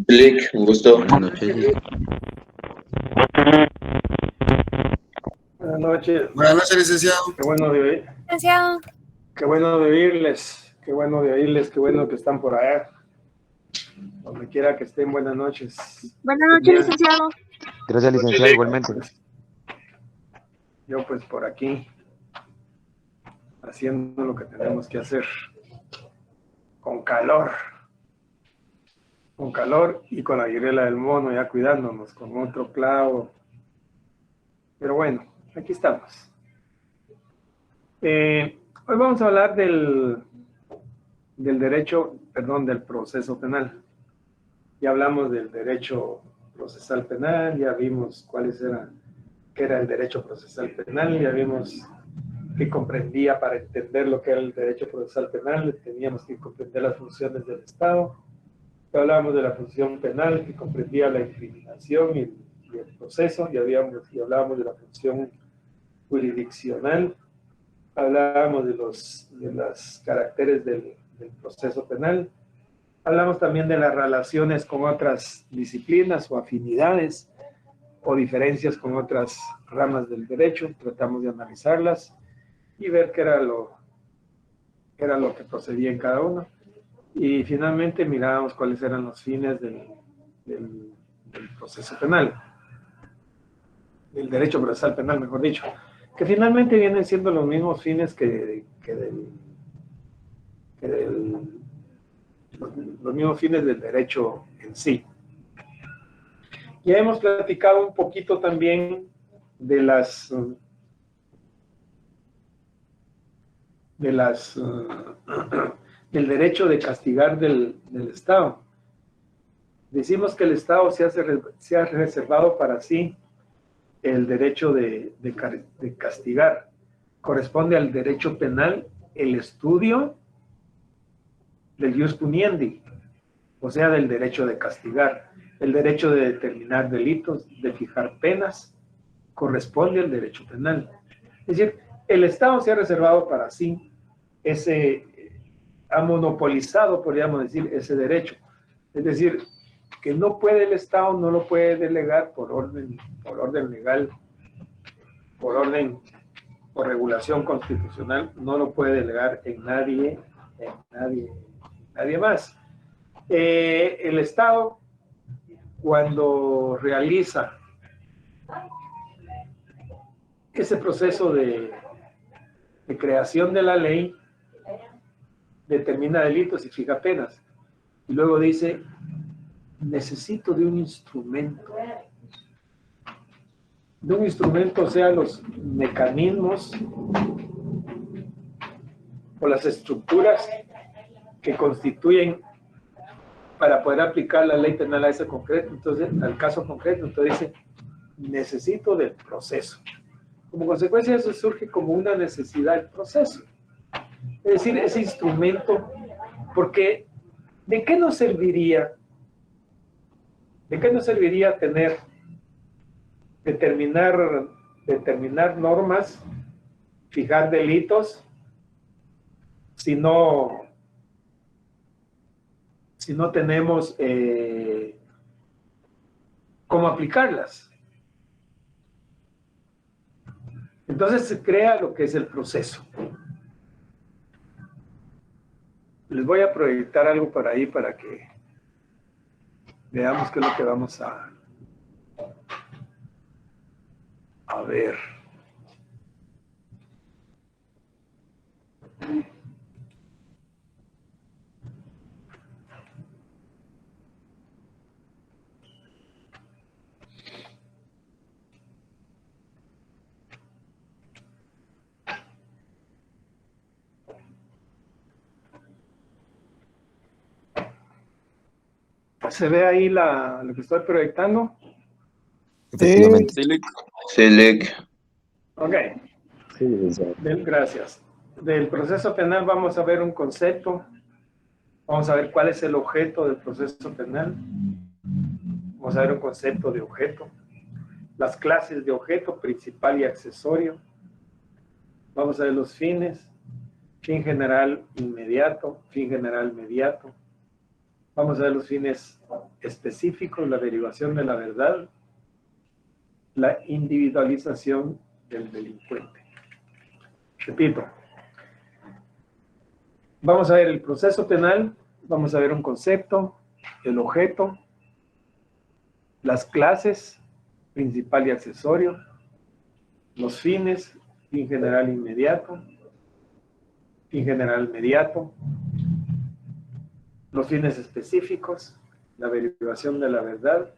Lick, un gusto. Buenas noches. Buenas noches. Buenas noches, licenciado. Qué bueno de oír. Licenciado. Qué bueno de oírles. Qué bueno de oírles. Qué bueno que están por allá. Donde quiera que estén, buenas noches. Buenas noches, licenciado. Gracias, licenciado, igualmente. Yo pues por aquí, haciendo lo que tenemos que hacer. Con calor. Con calor y con la viruela del mono, ya cuidándonos, con otro clavo. Pero bueno, aquí estamos. Hoy vamos a hablar del del proceso penal. Ya hablamos del derecho procesal penal, ya vimos qué era el derecho procesal penal, ya vimos qué comprendía. Para entender lo que era el derecho procesal penal, teníamos que comprender las funciones del Estado. Ya hablábamos de la función penal, que comprendía la incriminación y el proceso, y hablábamos de la función jurisdiccional, hablábamos de los caracteres del proceso penal. Hablamos también de las relaciones con otras disciplinas o afinidades o diferencias con otras ramas del derecho. Tratamos de analizarlas y ver qué era lo que procedía en cada uno. Y finalmente mirábamos cuáles eran los fines del proceso penal, del derecho procesal penal, mejor dicho, que finalmente vienen siendo los mismos fines los mismos fines del derecho en sí. Ya hemos platicado un poquito también del derecho de castigar del Estado. Decimos que el Estado se ha reservado para sí el derecho de castigar. Corresponde al derecho penal el estudio del ius puniendi, o sea, del derecho de castigar. El derecho de determinar delitos, de fijar penas, corresponde al derecho penal. Es decir, el Estado se ha reservado para sí ha monopolizado, podríamos decir, ese derecho. Es decir, que no puede el Estado, no lo puede delegar por orden legal, por regulación constitucional, no lo puede delegar en nadie más. El Estado, cuando realiza ese proceso de creación de la ley, determina delitos y fija penas, y luego dice: necesito de un instrumento, o sea, los mecanismos o las estructuras que constituyen para poder aplicar la ley penal a ese concreto, entonces, al caso concreto. Entonces dice: necesito del proceso. Como consecuencia de eso surge como una necesidad del proceso. Es decir, ese instrumento, porque ¿de qué nos serviría determinar normas, fijar delitos, si no tenemos cómo aplicarlas? Entonces se crea lo que es el proceso. Les voy a proyectar algo por ahí para que veamos qué es lo que vamos a ver. ¿Se ve ahí lo que estoy proyectando? Efectivamente. Sí, Lick. Ok. Sí, Gracias. Del proceso penal vamos a ver un concepto. Vamos a ver cuál es el objeto del proceso penal. Vamos a ver un concepto de objeto. Las clases de objeto, principal y accesorio. Vamos a ver los fines. Fin general inmediato, fin general mediato. Vamos a ver los fines específicos, la derivación de la verdad, la individualización del delincuente. Repito, vamos a ver el proceso penal, vamos a ver un concepto, el objeto, las clases, principal y accesorio, los fines, fin general inmediato, fin general inmediato, los fines específicos, la derivación de la verdad,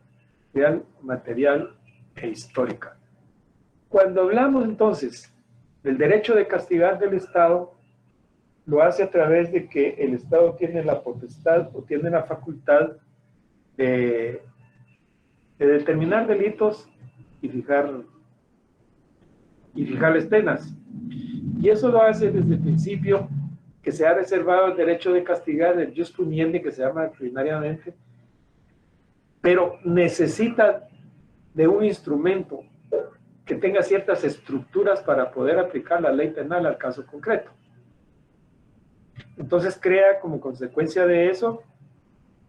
real, material e histórica. Cuando hablamos entonces del derecho de castigar del Estado, lo hace a través de que el Estado tiene la potestad o tiene la facultad de determinar delitos y fijarles penas. Y eso lo hace desde el principio que se ha reservado el derecho de castigar, el jus puniendi, que se llama doctrinariamente, pero necesita de un instrumento que tenga ciertas estructuras para poder aplicar la ley penal al caso concreto. Entonces crea, como consecuencia de eso,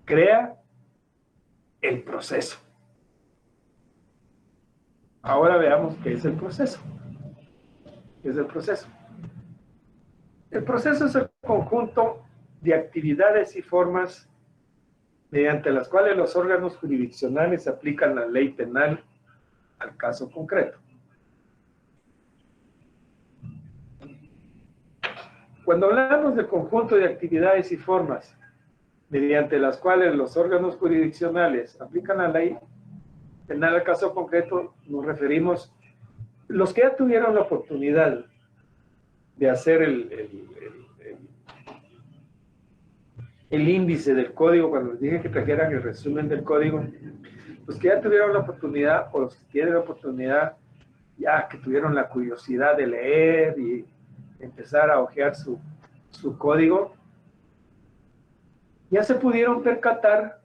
crea el proceso. Ahora veamos qué es el proceso. ¿Qué es el proceso? El proceso es el conjunto de actividades y formas mediante las cuales los órganos jurisdiccionales aplican la ley penal al caso concreto. Cuando hablamos del conjunto de actividades y formas mediante las cuales los órganos jurisdiccionales aplican la ley penal al caso concreto, nos referimos los que ya tuvieron la oportunidad de hacer el índice del código, cuando les dije que trajeran el resumen del código, los que ya tuvieron la oportunidad o los que tienen la oportunidad, ya que tuvieron la curiosidad de leer y empezar a hojear su código, ya se pudieron percatar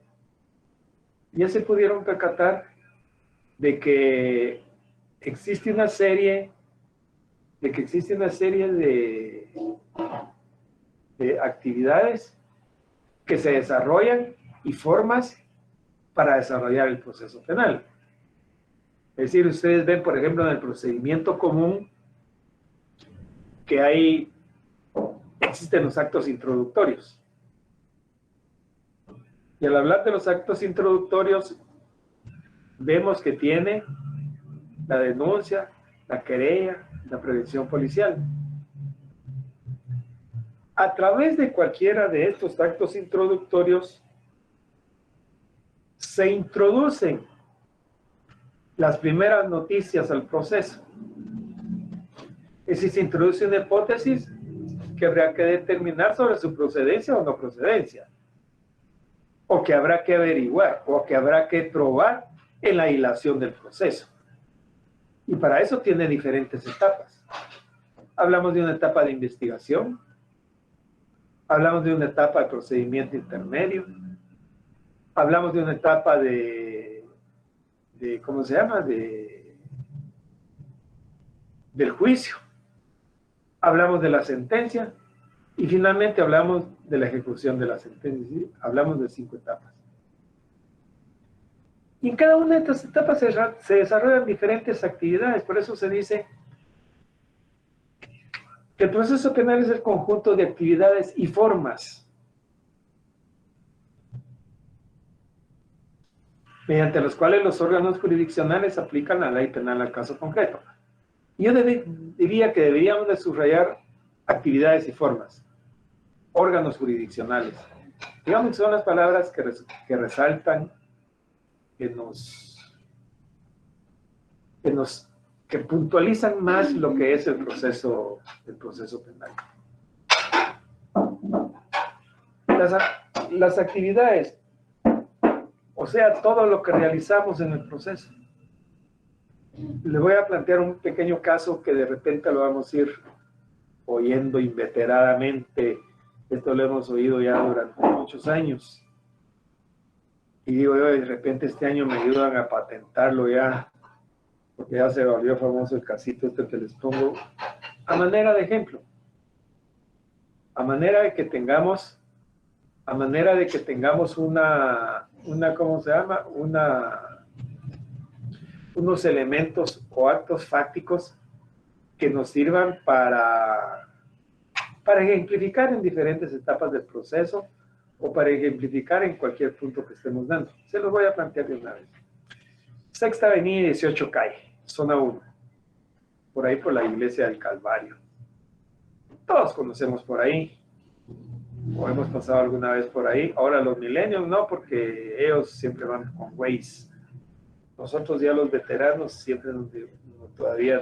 de que existe una serie de actividades que se desarrollan y formas para desarrollar el proceso penal. Es decir, ustedes ven, por ejemplo, en el procedimiento común que existen los actos introductorios. Y al hablar de los actos introductorios, vemos que tiene la denuncia, la querella, la prevención policial. A través de cualquiera de estos actos introductorios se introducen las primeras noticias al proceso. Es decir, se introduce una hipótesis que habrá que determinar sobre su procedencia o no procedencia, o que habrá que averiguar, o que habrá que probar en la hilación del proceso. Y para eso tiene diferentes etapas. Hablamos de una etapa de investigación, hablamos de una etapa de procedimiento intermedio, hablamos de una etapa ¿cómo se llama? Del juicio, hablamos de la sentencia y finalmente hablamos de la ejecución de la sentencia. ¿Sí? Hablamos de 5 etapas. Y en cada una de estas etapas se desarrollan diferentes actividades. Por eso se dice que el proceso penal es el conjunto de actividades y formas mediante las cuales los órganos jurisdiccionales aplican la ley penal al caso concreto. Yo diría que deberíamos de subrayar actividades y formas, órganos jurisdiccionales. Digamos que son las palabras que resaltan, que puntualizan más lo que es el proceso penal. Las actividades, o sea, todo lo que realizamos en el proceso. Les voy a plantear un pequeño caso que de repente lo vamos a ir oyendo inveteradamente. Esto lo hemos oído ya durante muchos años. Y digo yo, de repente este año me ayudan a patentarlo ya, porque ya se volvió famoso el casito este que les pongo, a manera de ejemplo. A manera de que tengamos a manera de que tengamos ¿cómo se llama? Unos elementos o actos fácticos que nos sirvan para ejemplificar en diferentes etapas del proceso o para ejemplificar en cualquier punto que estemos dando. Se los voy a plantear de una vez. Sexta Avenida y 18 Calle, zona 1, por ahí por la Iglesia del Calvario. Todos conocemos por ahí, o hemos pasado alguna vez por ahí. Ahora los millennials no, porque ellos siempre van con Waze. Nosotros ya los veteranos siempre todavía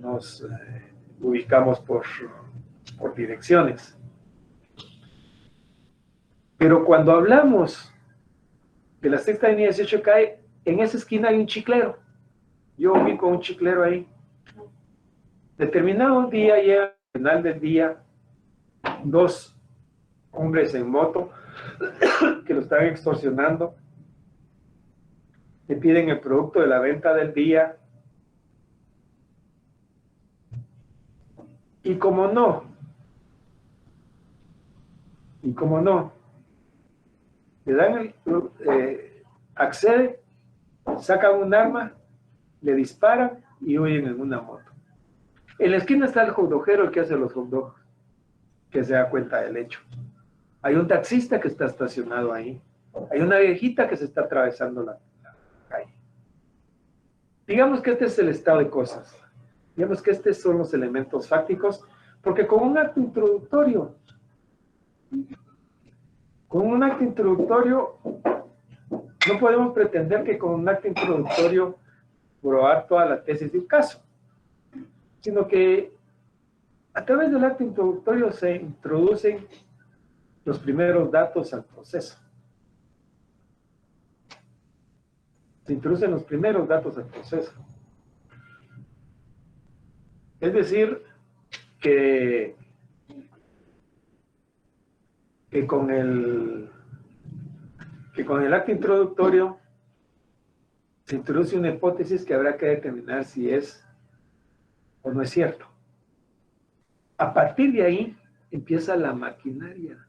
nos ubicamos por direcciones. Pero cuando hablamos de la Sexta Avenida 18 Calle, en esa esquina hay un chiclero. Yo ubico un chiclero ahí. Determinado día, llega al final del día, 2 hombres en moto que lo están extorsionando. Le piden el producto de la venta del día. Y como no, le dan accede, sacan un arma, le disparan y huyen en una moto. En la esquina está el hot dogero, el que hace los hot dogs, que se da cuenta del hecho. Hay un taxista que está estacionado ahí. Hay una viejita que se está atravesando la calle. Digamos que este es el estado de cosas. Digamos que estos son los elementos fácticos, porque con un acto introductorio, no podemos pretender que con un acto introductorio probar toda la tesis de un caso, sino que a través del acto introductorio se introducen los primeros datos al proceso. Es decir, que con el acto introductorio se introduce una hipótesis que habrá que determinar si es o no es cierto. A partir de ahí empieza la maquinaria,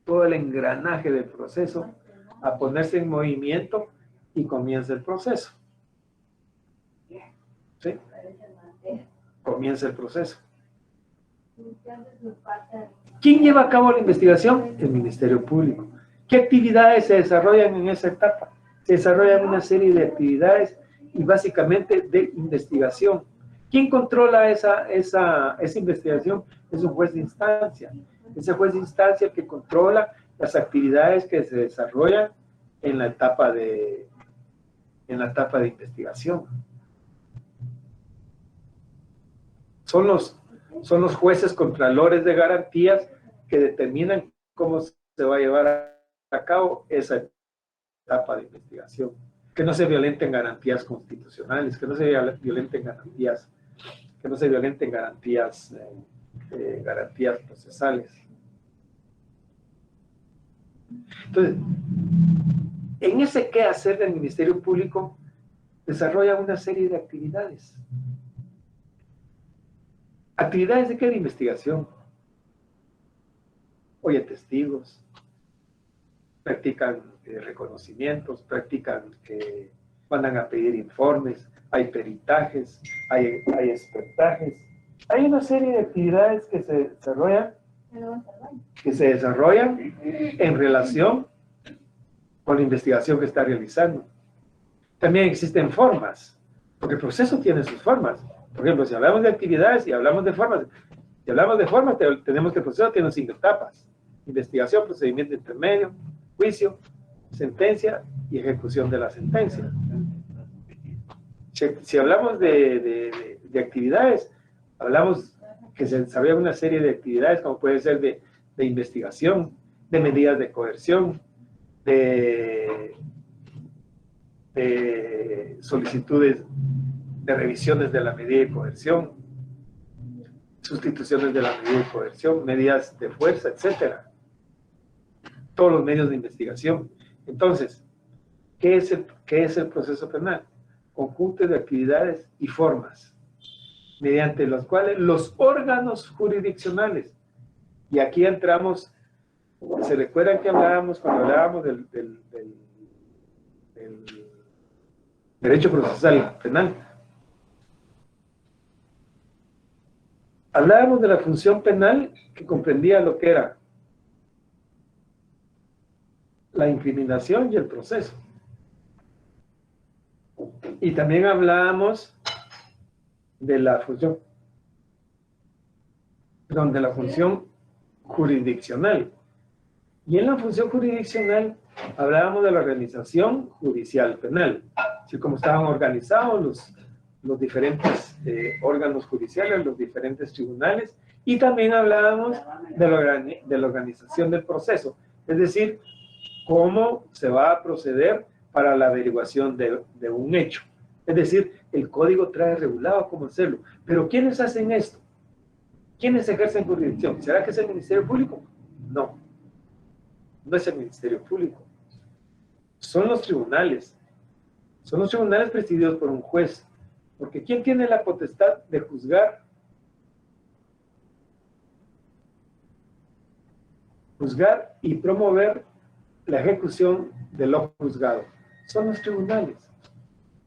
todo el engranaje del proceso a ponerse en movimiento y comienza el proceso. ¿Sí? Comienza el proceso. ¿Quién lleva a cabo la investigación? El Ministerio Público. ¿Qué actividades se desarrollan en esa etapa? Se desarrollan una serie de actividades y básicamente de investigación. ¿Quién controla esa investigación? Es un juez de instancia. Ese juez de instancia que controla las actividades que se desarrollan en la etapa de investigación. Son los jueces contralores de garantías que determinan cómo se va a llevar a cabo esa etapa de investigación. Que no se violenten garantías constitucionales, que no se violenten garantías procesales. Entonces, en ese quehacer del Ministerio Público desarrolla una serie de actividades. ¿Actividades de qué? De investigación. Oye testigos, practican reconocimientos, mandan a pedir informes, hay peritajes, hay expertajes. Hay una serie de actividades que se desarrollan en relación con la investigación que está realizando. También existen formas, porque el proceso tiene sus formas. Por ejemplo, si hablamos de actividades y hablamos de formas, tenemos que el proceso tiene 5 etapas: investigación, procedimiento intermedio, juicio, sentencia y ejecución de la sentencia. Si hablamos de actividades, hablamos que se desarrolla una serie de actividades como puede ser de investigación, de medidas de coerción, de solicitudes de revisiones de la medida de coerción, sustituciones de la medida de coerción, medidas de fuerza, etcétera. Todos los medios de investigación. Entonces, ¿qué es el proceso penal? Conjunto de actividades y formas, mediante los cuales los órganos jurisdiccionales, y aquí entramos ¿Se recuerdan que hablábamos cuando hablábamos del derecho procesal penal? Hablábamos de la función penal que comprendía lo que era la incriminación y el proceso. Y también hablábamos de la función jurisdiccional. Y en la función jurisdiccional hablábamos de la organización judicial penal, así como estaban organizados los diferentes órganos judiciales, los diferentes tribunales, y también hablábamos de la organización del proceso, es decir, cómo se va a proceder para la averiguación de un hecho. Es decir, el código trae regulado cómo hacerlo. Pero ¿quiénes hacen esto? ¿Quiénes ejercen jurisdicción? ¿Será que es el Ministerio Público? No, no es el Ministerio Público. Son los tribunales. Son los tribunales presididos por un juez. Porque ¿quién tiene la potestad de juzgar? Juzgar y promover la ejecución de lo juzgado. Son los tribunales.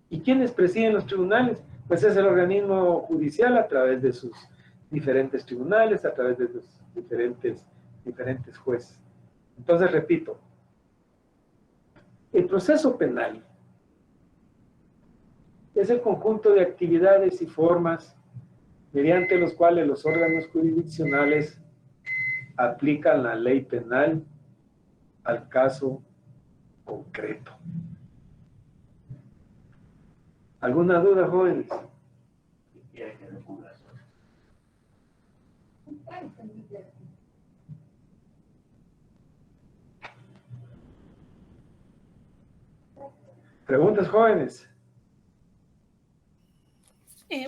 ¿Y quiénes presiden los tribunales? Pues es el organismo judicial a través de sus diferentes tribunales, a través de sus diferentes jueces. Entonces, repito, el proceso penal es el conjunto de actividades y formas mediante los cuales los órganos jurisdiccionales aplican la ley penal al caso concreto. ¿Alguna duda, jóvenes? ¿Preguntas, jóvenes?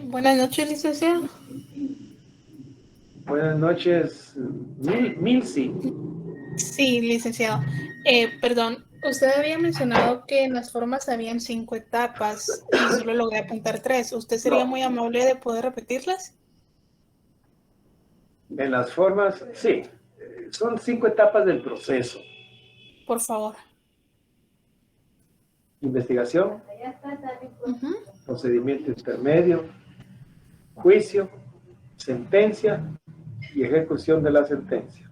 Buenas noches, licenciado. Buenas noches, Milsi. Sí, licenciado. Perdón, usted había mencionado que en las formas habían 5 etapas y solo logré apuntar 3. ¿Usted sería muy amable de poder repetirlas? En las formas, sí. Son 5 etapas del proceso. Por favor. Investigación, procedimiento intermedio, juicio, sentencia y ejecución de la sentencia.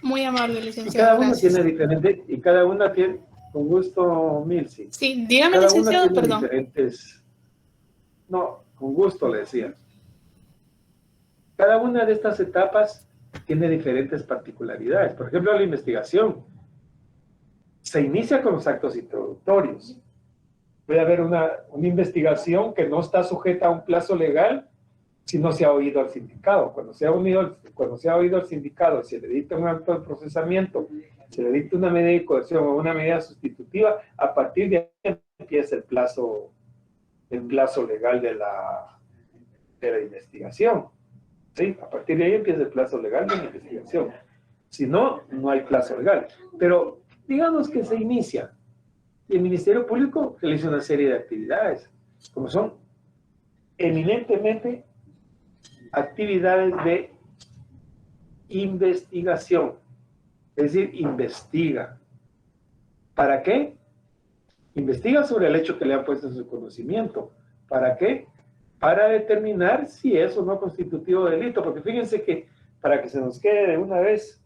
Muy amable, Y licenciado. cada una Gracias. tiene diferente, y cada una tiene, con gusto, Milsi. Sí, dígame, Cada una licenciado, tiene perdón. diferentes, no, con gusto le decía. Cada una de estas etapas tiene diferentes particularidades. Por ejemplo, la investigación se inicia con los actos introductorios. Puede haber una investigación que no está sujeta a un plazo legal si no se ha oído al sindicado. Cuando se ha oído al sindicado, se le dicta un acto de procesamiento, se le dicta una medida de coerción o una medida sustitutiva, a partir de ahí empieza el plazo legal de la investigación. ¿Sí? A partir de ahí empieza el plazo legal de la investigación. Si no, no hay plazo legal. Pero digamos que se inicia. Y el Ministerio Público realiza una serie de actividades, como son eminentemente actividades de investigación. Es decir, investiga. ¿Para qué? Investiga sobre el hecho que le han puesto en su conocimiento. ¿Para qué? Para determinar si es o no constitutivo de delito. Porque fíjense que, para que se nos quede de una vez,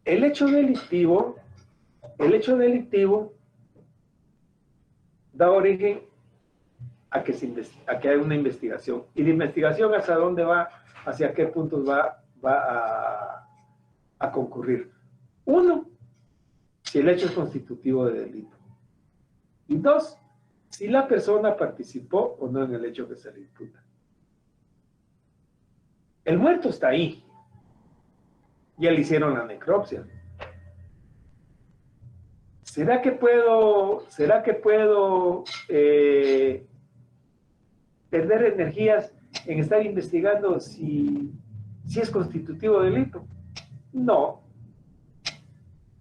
el hecho delictivo da origen a que haya una investigación. Y la investigación, ¿hacia dónde va? ¿Hacia qué puntos va a concurrir? 1, si el hecho es constitutivo de delito. Y 2, si la persona participó o no en el hecho que se le imputa. El muerto está ahí. Ya le hicieron la necropsia. ¿Será que puedo perder energías en estar investigando si es constitutivo de delito? No.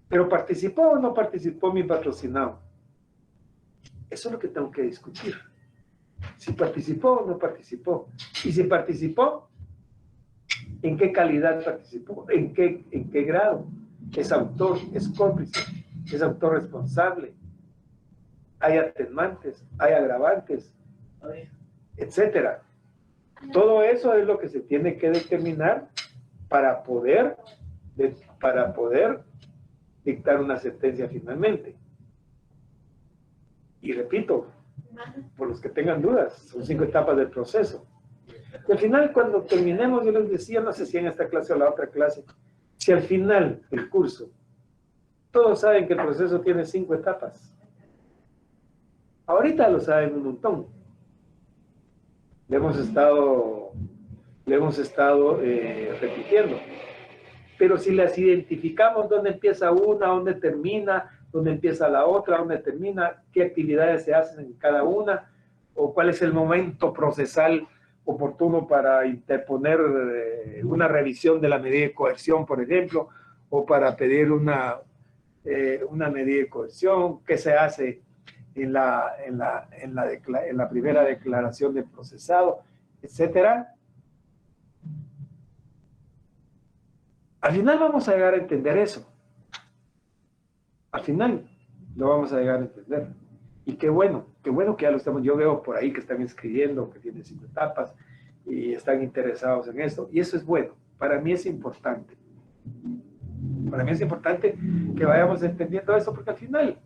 ¿Pero participó o no participó mi patrocinado? Eso es lo que tengo que discutir. Si participó o no participó. Y si participó, ¿En qué calidad participó? ¿En qué grado? ¿Es autor? ¿Es cómplice? ¿Es autor responsable? ¿Hay atenuantes? ¿Hay agravantes? Etcétera. Todo eso es lo que se tiene que determinar para poder dictar una sentencia finalmente. Y repito, por los que tengan dudas, son 5 etapas del proceso. Y al final, cuando terminemos, yo les decía, no sé si en esta clase o la otra clase, si al final del curso, todos saben que el proceso tiene 5 etapas. Ahorita lo saben un montón. Le hemos estado repitiendo. Pero si las identificamos, dónde empieza una, dónde termina, dónde empieza la otra, dónde termina, qué actividades se hacen en cada una, o cuál es el momento procesal oportuno para interponer una revisión de la medida de coerción, por ejemplo, o para pedir una medida de coerción, qué se hace en la primera declaración de procesado, etcétera. Al final vamos a llegar a entender eso. Al final lo vamos a llegar a entender. Y qué bueno que ya lo estamos. Yo veo por ahí que están escribiendo, que tiene 5 etapas y están interesados en esto. Y eso es bueno. Para mí es importante. Para mí es importante que vayamos entendiendo eso, porque al final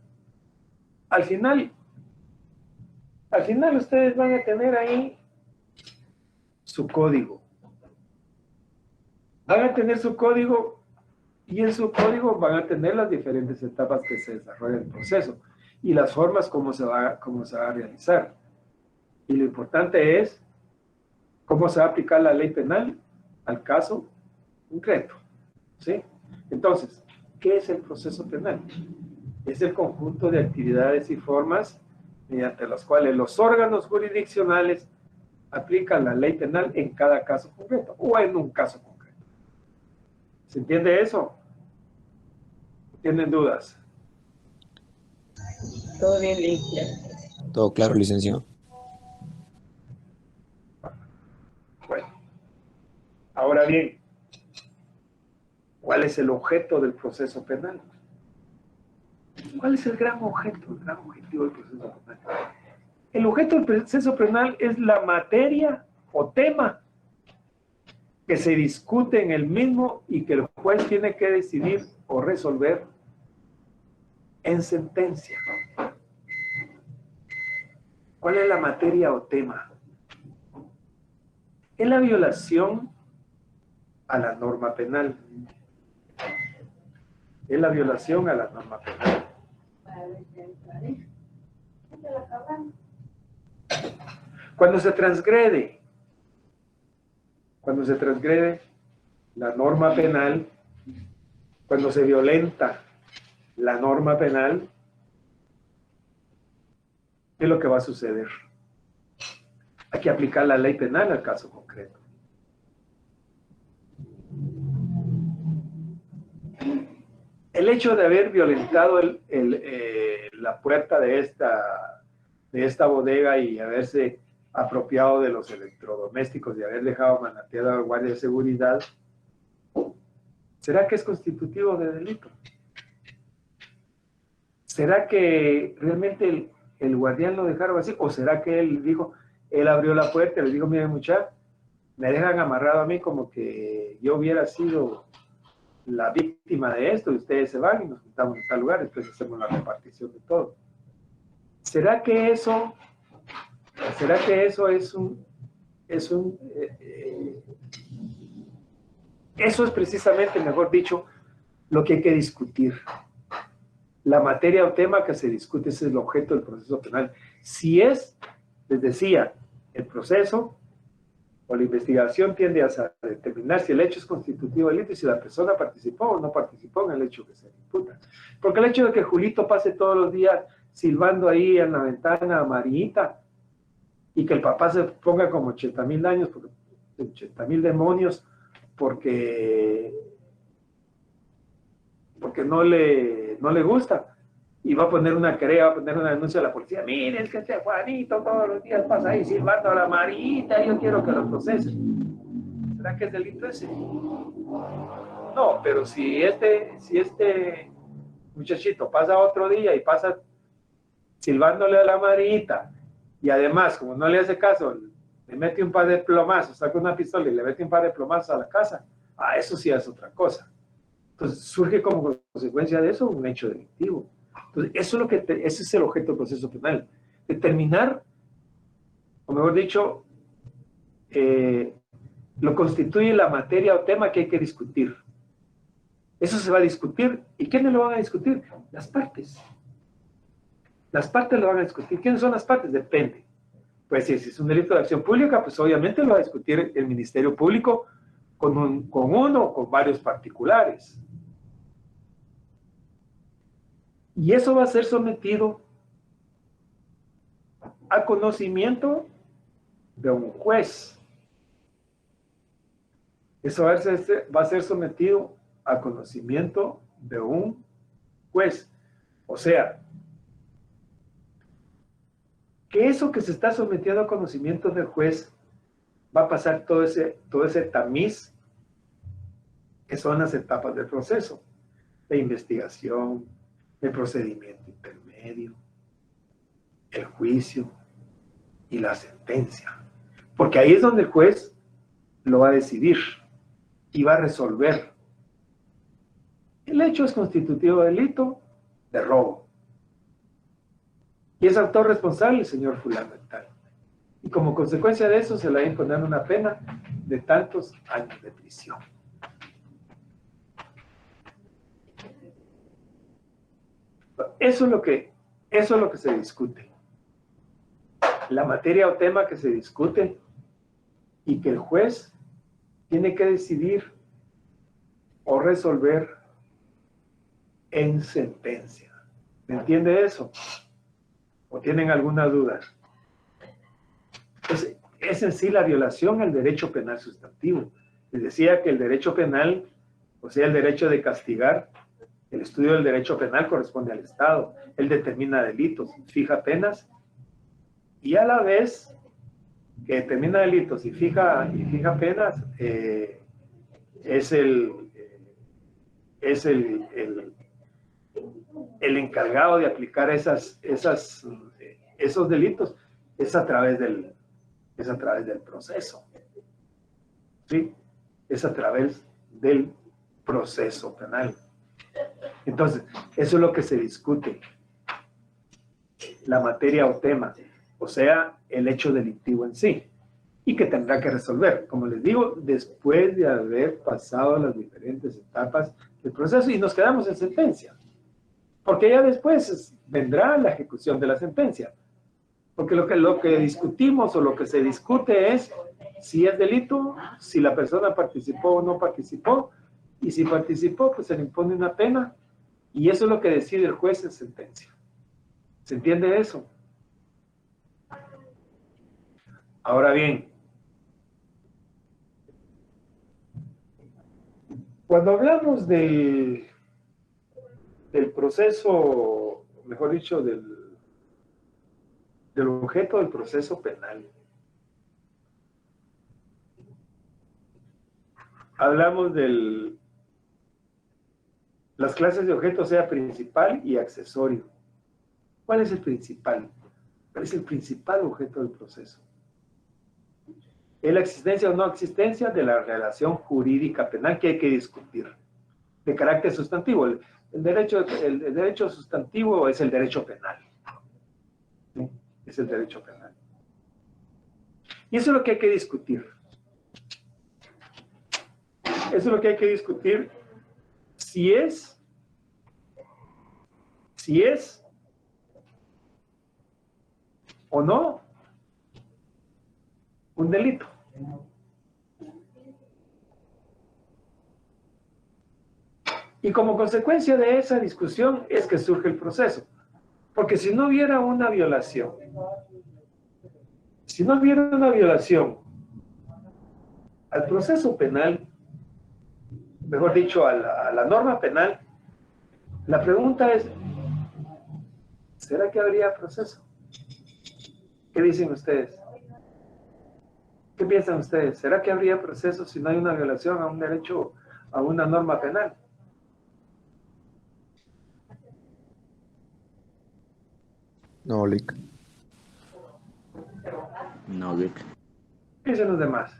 ustedes van a tener ahí su código. Van a tener su código y en su código van a tener las diferentes etapas que se desarrolla el proceso y las formas como se va a realizar. Y lo importante es cómo se va a aplicar la ley penal al caso concreto, ¿sí? Entonces, ¿qué es el proceso penal? Es el conjunto de actividades y formas mediante las cuales los órganos jurisdiccionales aplican la ley penal en cada caso concreto o en un caso concreto. ¿Se entiende eso? ¿Tienen dudas? Todo bien, limpio. Todo claro, licenciado. Bueno, ahora bien, ¿cuál es el objeto del proceso penal? ¿Cuál es el gran objetivo del proceso penal? El objeto del proceso penal es la materia o tema que se discute en el mismo y que el juez tiene que decidir o resolver en sentencia. ¿Cuál es la materia o tema? Es la violación a la norma penal. Es la violación a la norma penal. Cuando se transgrede la norma penal, cuando se violenta la norma penal, ¿qué es lo que va a suceder? Hay que aplicar la ley penal al caso concreto. El hecho de haber violentado la puerta de esta bodega y haberse apropiado de los electrodomésticos y haber dejado manateado al guardia de seguridad, ¿será que es constitutivo de delito? ¿Será que realmente el guardián lo dejaron así? ¿O será que él abrió la puerta y le dijo, miren muchachos, me dejan amarrado a mí como que yo hubiera sido la víctima de esto y ustedes se van y nos juntamos en tal lugar, después hacemos la repartición de todo? ¿Será que eso eso es precisamente, mejor dicho, lo que hay que discutir? La materia o tema que se discute, ese es el objeto del proceso penal. Si es, les decía, el proceso o la investigación tiende a determinar si el hecho es constitutivo del delito y si la persona participó o no participó en el hecho que se le imputa. Porque el hecho de que Julito pase todos los días silbando ahí en la ventana amarillita y que el papá se ponga como 80,000 años, 80,000 demonios, porque no le gusta, y va a poner una querella, va a poner una denuncia a la policía. Miren, es que este Juanito todos los días pasa ahí silbando a la amarillita, yo quiero que lo procesen. ¿verdad que es delito ese? No, pero si este muchachito pasa otro día y pasa silbándole a la amarillita, y además, como no le hace caso, le mete un par de plomazos, saca una pistola y le mete un par de plomazos a la casa, eso sí es otra cosa. Entonces surge como consecuencia de eso un hecho delictivo. Entonces eso es lo que ese es el objeto del proceso penal. Determinar, o mejor dicho, lo constituye la materia o tema que hay que discutir. Eso se va a discutir. ¿Y quiénes lo van a discutir? Las partes. Las partes lo van a discutir. ¿Quiénes son las partes? Depende. Pues si es un delito de acción pública, pues obviamente lo va a discutir el Ministerio Público con uno o con varios particulares. Y eso va a ser sometido a conocimiento de un juez. Eso va a ser sometido a conocimiento de un juez. O sea, que eso que se está sometiendo a conocimiento del juez va a pasar todo ese tamiz que son las etapas del proceso, de investigación, el procedimiento intermedio, el juicio y la sentencia. Porque ahí es donde el juez lo va a decidir y va a resolver. El hecho es constitutivo de delito de robo. Y es autor responsable el señor fulano y tal. Y como consecuencia de eso se le va a imponer una pena de tantos años de prisión. Eso es lo que se discute. La materia o tema que se discute y que el juez tiene que decidir o resolver en sentencia. ¿Me entiende eso? ¿O tienen alguna duda? Es en sí la violación al derecho penal sustantivo. Les decía que el derecho penal, o sea, el derecho de castigar, el estudio del derecho penal corresponde al Estado. Él determina delitos, fija penas, y a la vez que determina delitos y fija penas, es el encargado de aplicar esos delitos, es a través del proceso. ¿Sí? Es a través del proceso penal. Entonces, eso es lo que se discute. La materia o tema, o sea, el hecho delictivo en sí, y que tendrá que resolver, como les digo, después de haber pasado las diferentes etapas del proceso y nos quedamos en sentencia. Porque ya después vendrá la ejecución de la sentencia. Porque lo que discutimos o lo que se discute es si es delito, si la persona participó o no participó, y si participó, pues se le impone una pena, y eso es lo que decide el juez en sentencia. ¿Se entiende eso? Ahora bien, cuando hablamos del proceso, mejor dicho, del objeto del proceso penal, hablamos de las clases de objeto, sea principal y accesorio. ¿Cuál es el principal? ¿Cuál es el principal objeto del proceso? Es la existencia o no existencia de la relación jurídica penal que hay que discutir, de carácter sustantivo. El derecho sustantivo es el derecho penal. ¿Sí? Es el derecho penal. Y eso es lo que hay que discutir. Eso es lo que hay que discutir si es o no un delito. Y como consecuencia de esa discusión es que surge el proceso. Porque si no hubiera una violación, al proceso penal, mejor dicho, a la norma penal, la pregunta es, ¿será que habría proceso? ¿Qué dicen ustedes? ¿Qué piensan ustedes? ¿Será que habría proceso si no hay una violación a un derecho, a una norma penal? No, Lick. No, Vic. Piensen los demás.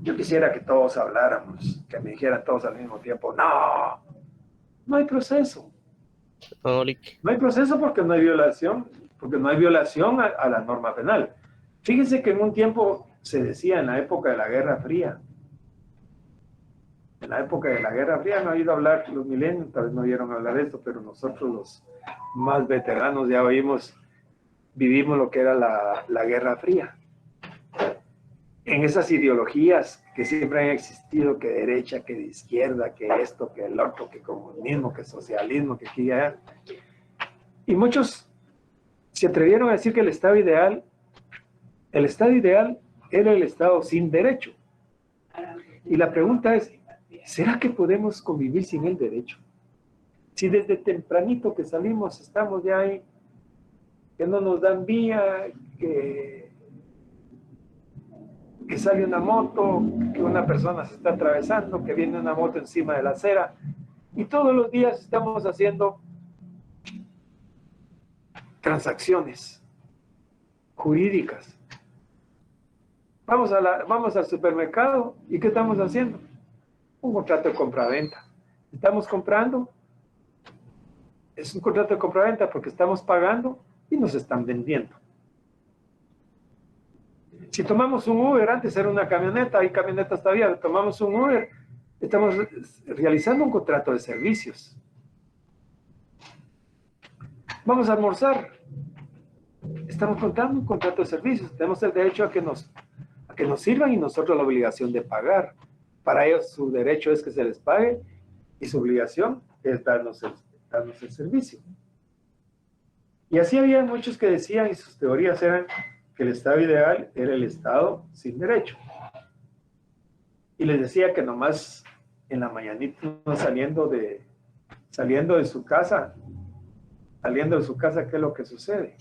Yo quisiera que todos habláramos, que me dijeran todos al mismo tiempo, no, no hay proceso. No, Lick. No hay proceso porque no hay violación a la norma penal. Fíjense que en un tiempo se decía en la época de la Guerra Fría, no ha oído hablar, los milenios tal vez no oyeron hablar de esto, pero nosotros los más veteranos ya vivimos lo que era la Guerra Fría. En esas ideologías que siempre han existido, que de derecha, que de izquierda, que esto, que el otro, que comunismo, que socialismo, que aquí y allá. Y muchos se atrevieron a decir que el Estado ideal era el Estado sin derecho. Y la pregunta es, ¿será que podemos convivir sin el derecho? Si desde tempranito que salimos estamos ya ahí, que no nos dan vía, que sale una moto, que una persona se está atravesando, que viene una moto encima de la acera, y todos los días estamos haciendo transacciones jurídicas. Vamos al supermercado, ¿y qué estamos haciendo? Un contrato de compraventa. Estamos comprando, es un contrato de compraventa porque estamos pagando y nos están vendiendo. Si tomamos un Uber, antes era una camioneta, hay camionetas todavía, tomamos un Uber, estamos realizando un contrato de servicios. Vamos a almorzar, estamos contando un contrato de servicios, tenemos el derecho a que nos sirvan y nosotros la obligación de pagar. Para ellos su derecho es que se les pague y su obligación es darnos el servicio. Y así había muchos que decían, y sus teorías eran que el Estado ideal era el Estado sin derecho. Y les decía que nomás en la mañanita saliendo de su casa, ¿qué es lo que sucede?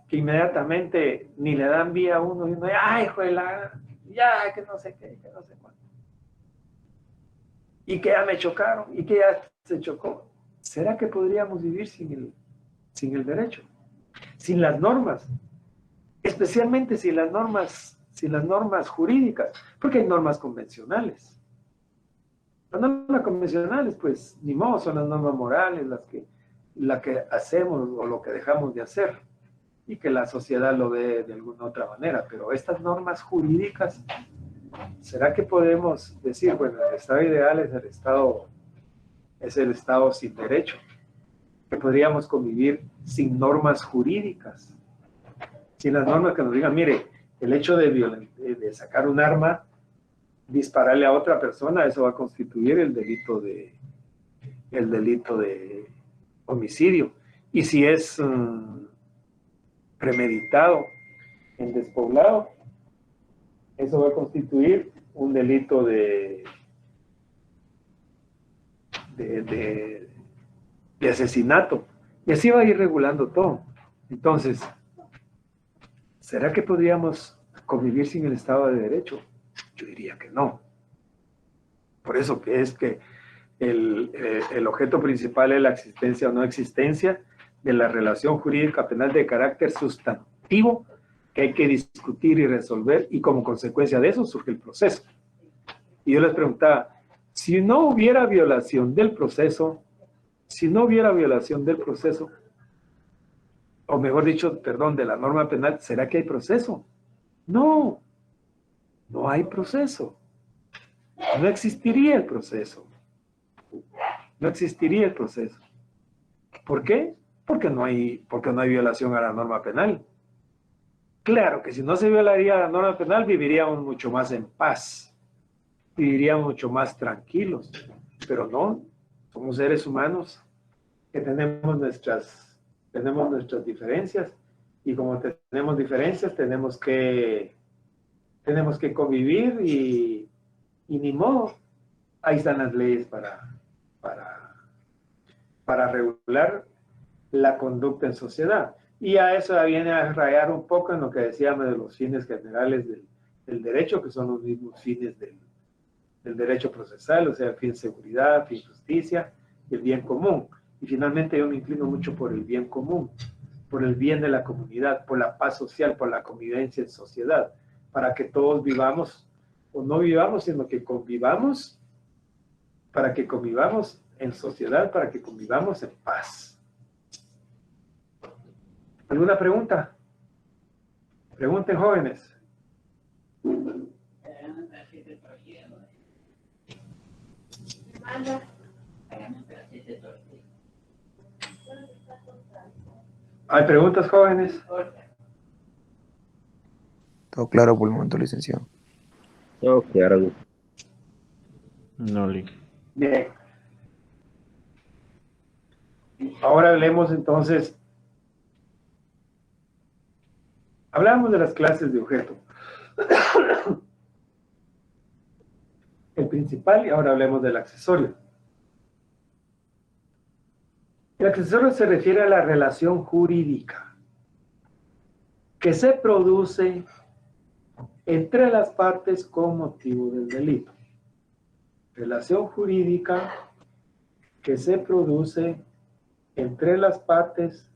Que inmediatamente ni le dan vía a uno y uno, ¡ay, juela! Ya, que no sé qué, que no sé cuánto. Y que ya me chocaron, y que ya se chocó. ¿Será que podríamos vivir sin el derecho? Sin las normas. Especialmente sin las normas jurídicas, porque hay normas convencionales. Las normas convencionales, pues, ni modo, son las normas morales, las que hacemos o lo que dejamos de hacer, y que la sociedad lo ve de alguna otra manera. Pero estas normas jurídicas, ¿será que podemos decir, bueno, el Estado ideal es el Estado sin derecho? Que podríamos convivir sin normas jurídicas, sin las normas que nos digan, mire, el hecho de sacar un arma, dispararle a otra persona, eso va a constituir el delito de homicidio. Y si es premeditado en despoblado, eso va a constituir un delito de asesinato. Y así va a ir regulando todo. Entonces, ¿será que podríamos convivir sin el Estado de Derecho? Yo diría que no. Por eso que es que el objeto principal es la existencia o no existencia de la relación jurídica penal de carácter sustantivo que hay que discutir y resolver, y como consecuencia de eso surge el proceso. Y yo les preguntaba, si no hubiera violación del proceso, o mejor dicho, perdón, de la norma penal, ¿será que hay proceso? No, no hay proceso. No existiría el proceso. No existiría el proceso. ¿Por qué? Porque no hay violación a la norma penal. Claro que si no se violaría la norma penal, viviríamos mucho más en paz, viviríamos mucho más tranquilos, pero no, somos seres humanos que tenemos nuestras diferencias, y como tenemos diferencias, tenemos que convivir, y ni modo, ahí están las leyes para regular la conducta en sociedad. Y a eso viene a rayar un poco en lo que decíamos de los fines generales del derecho, que son los mismos fines del derecho procesal, o sea, el fin seguridad, fin justicia y el bien común. Y finalmente yo me inclino mucho por el bien común, por el bien de la comunidad, por la paz social, por la convivencia en sociedad, para que todos vivamos, o no vivamos, sino que convivamos, para que convivamos en sociedad, para que convivamos en paz. ¿Alguna pregunta? Pregunten, jóvenes. ¿Hay preguntas, jóvenes? Todo claro por el momento, licenciado. Todo claro. No, Lic. Bien. Ahora hablemos entonces. Hablamos de las clases de objeto. El principal, y ahora hablemos del accesorio. El accesorio se refiere a la relación jurídica que se produce entre las partes con motivo del delito. Relación jurídica que se produce entre las partes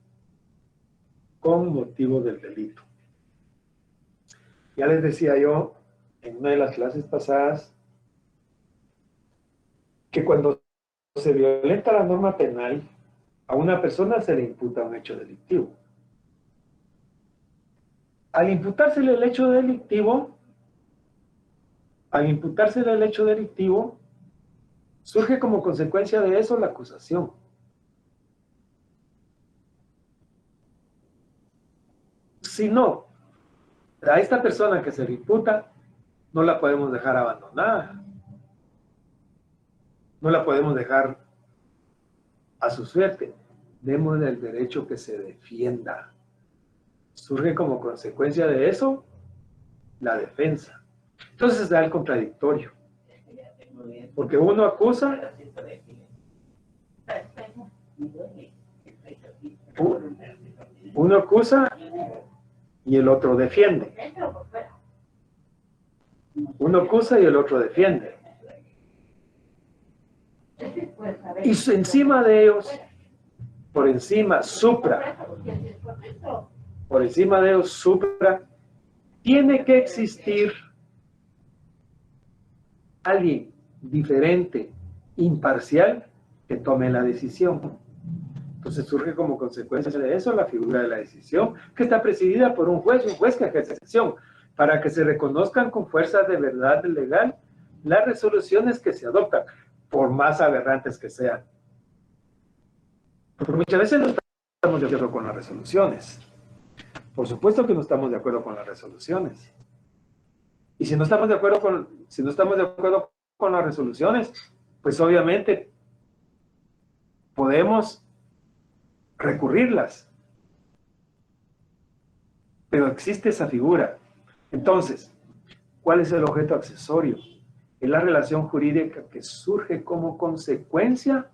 con motivo del delito. Ya les decía yo en una de las clases pasadas que cuando se violenta la norma penal, a una persona se le imputa un hecho delictivo. Al imputársele el hecho delictivo, surge como consecuencia de eso la acusación. Si no, a esta persona que se le imputa, no la podemos dejar abandonada. No la podemos dejar a su suerte. Démosle el derecho que se defienda. Surge como consecuencia de eso la defensa. Entonces se da el contradictorio. Porque uno acusa, y el otro defiende. Uno acusa y el otro defiende. Y encima de ellos, por encima de ellos, supra, tiene que existir alguien diferente, imparcial, que tome la decisión. Entonces surge como consecuencia de eso la figura de la decisión, que está presidida por un juez que ejerce decisión, para que se reconozcan con fuerza de verdad legal las resoluciones que se adoptan, por más aberrantes que sean. Porque muchas veces no estamos de acuerdo con las resoluciones. Por supuesto que no estamos de acuerdo con las resoluciones. Y si no estamos de acuerdo con las resoluciones, pues obviamente podemos recurrirlas. Pero existe esa figura. Entonces, ¿cuál es el objeto accesorio? Es la relación jurídica que surge como consecuencia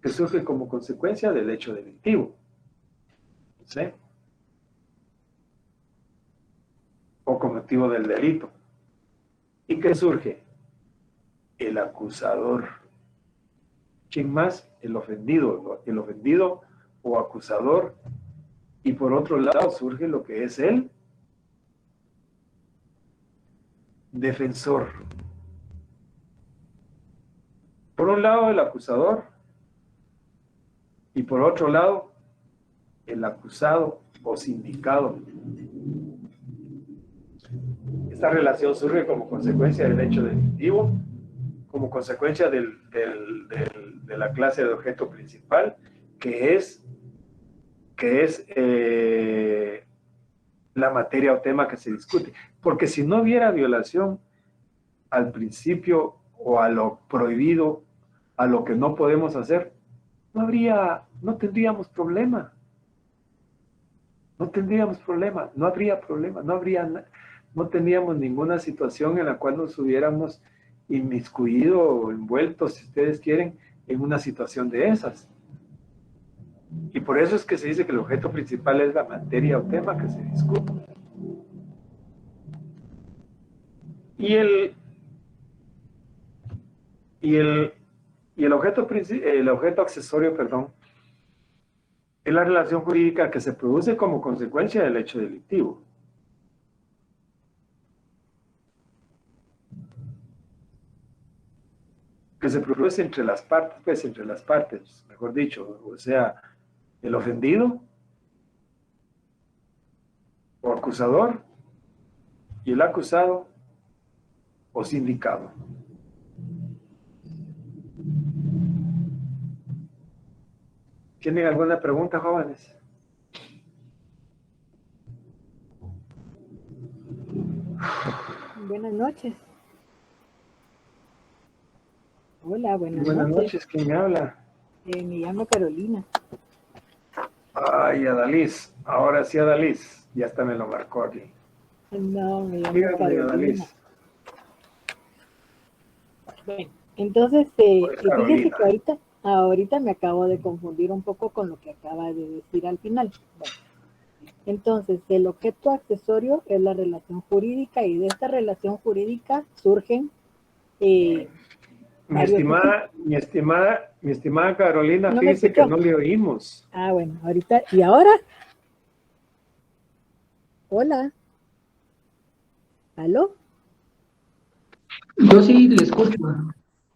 del hecho delictivo. ¿Sí? O con motivo del delito. ¿Y qué surge? El acusador. ¿Quién más? El ofendido o acusador. Y por otro lado surge lo que es el defensor. Por un lado el acusador y por otro lado el acusado o sindicado. Esta relación surge como consecuencia del hecho delictivo, como consecuencia de la clase de objeto principal, que es la materia o tema que se discute. Porque si no hubiera violación al principio o a lo prohibido, a lo que no podemos hacer, no tendríamos problema. No tendríamos ninguna situación en la cual nos hubiéramos inmiscuido o envueltos, si ustedes quieren, en una situación de esas. Y por eso es que se dice que el objeto principal es la materia o tema que se discute. Y el objeto accesorio, perdón, es la relación jurídica que se produce como consecuencia del hecho delictivo. Que se produce entre las partes, mejor dicho, o sea, el ofendido o acusador y el acusado o sindicado. ¿Tienen alguna pregunta, jóvenes? Buenas noches. Hola, buenas Buenas noches. noches, ¿quién me habla? Me llamo Carolina. Ay, Adalís, ahora sí Adalís, ya hasta me lo marcó aquí. No, me llamo Dígame, Carolina. Adalís. Bueno, entonces, Pues, fíjese Carolina. que ahorita me acabo de confundir un poco con lo que acaba de decir al final. Bueno, entonces, el objeto accesorio es la relación jurídica y de esta relación jurídica surgen Mi varios estimada Carolina, ¿No me fíjese que escuchó? no le oímos. Ah, bueno, ahorita. ¿Y ahora? Hola. ¿Aló? Yo sí le escucho.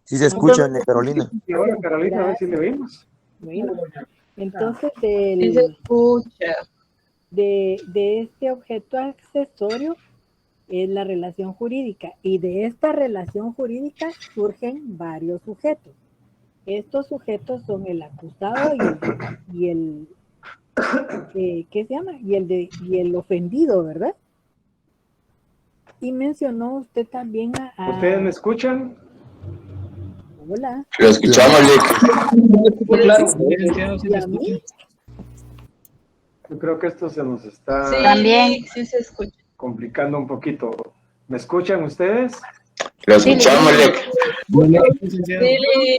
Sí se escucha, Ana Carolina. Y ahora, Carolina, a ver si le oímos. Bueno, entonces Sí se escucha. de este objeto accesorio es la relación jurídica y de esta relación jurídica surgen varios sujetos. Estos sujetos son el acusado ¿qué se llama? Y el ofendido, ¿verdad? Y mencionó usted también ¿Ustedes me escuchan? Hola. Lo escuchamos, Lick. Claro, ¿Y a mí? Yo creo que esto se nos está Sí, También. sí se escucha. complicando un poquito. ¿Me escuchan ustedes? Lo escuchamos, Lick. Sí,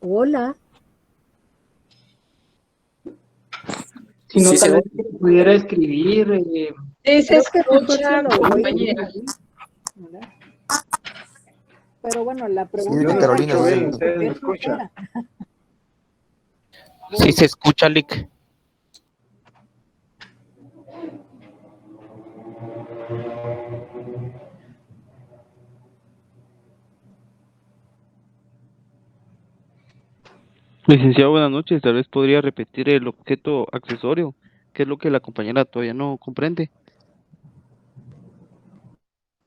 Hola. si no, Sí, tal se vez pudiera escribir. sí se Creo que mejor escucha, se lo voy a compañera. decir, ¿verdad? Pero bueno, la Sí, pregunta Yo no era Carolina, escucho sí se bien, escucha. ustedes me ¿qué escuchan. era? Sí se escucha, Lick. Licenciado, buenas noches. Tal vez podría repetir el objeto accesorio, que es lo que la compañera todavía no comprende.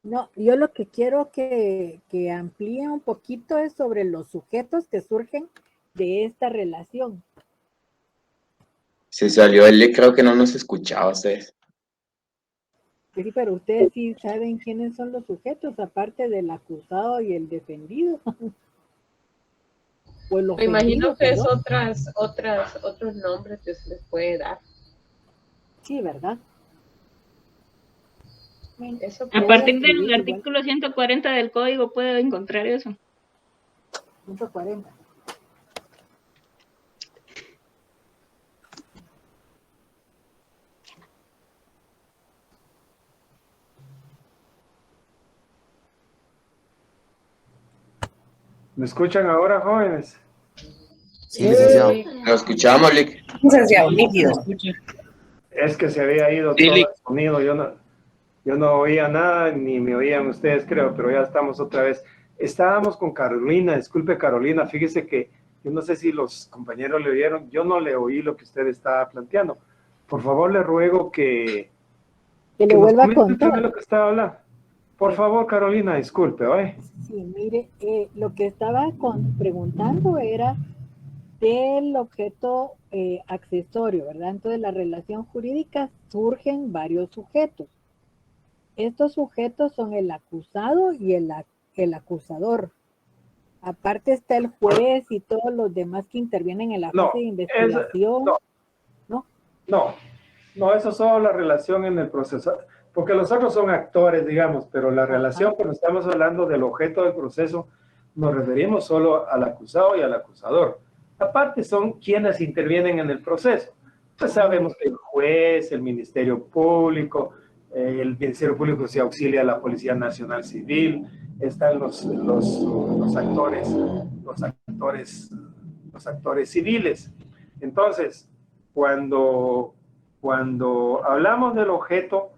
No, yo lo que quiero que amplíe un poquito es sobre los sujetos que surgen de esta relación. Se salió el Lick, creo que no nos escuchaba ustedes. Sí, pero ustedes sí saben quiénes son los sujetos, aparte del acusado y el defendido. O el Me ofendido, imagino que es perdón. otros nombres que se les puede dar. Sí, ¿verdad? Bueno, Eso A lo voy a partir del escribir igual, artículo 140 del código puede encontrar eso. 140. ¿Me escuchan ahora, jóvenes? Sí, licenciado. Lo escuchamos, Lick. Licenciado, líquido. Es que se había ido Sí, todo Lick. el sonido. Yo no oía nada, ni me oían ustedes, creo, pero ya estamos otra vez. Estábamos con Carolina, disculpe, Carolina, fíjese que yo no sé si los compañeros le oyeron, yo no le oí lo que usted estaba planteando. Por favor, le ruego que Que le nos vuelva a comente otra vez contar. lo que estaba hablando. Por favor, Carolina, disculpe, ¿oye? Sí, mire, lo que estaba preguntando era del objeto accesorio, ¿verdad? Entonces, la relación jurídica surgen varios sujetos. Estos sujetos son el acusado y el acusador. Aparte está el juez y todos los demás que intervienen en la No, fase de investigación. No, eso es solo la relación en el proceso, porque los otros son actores, digamos, pero la relación, cuando estamos hablando del objeto del proceso, nos referimos solo al acusado y al acusador. Aparte son quienes intervienen en el proceso. Pues sabemos que el juez, el Ministerio Público, el Ministerio Público se auxilia a la Policía Nacional Civil, están los actores civiles. Entonces, cuando hablamos del objeto,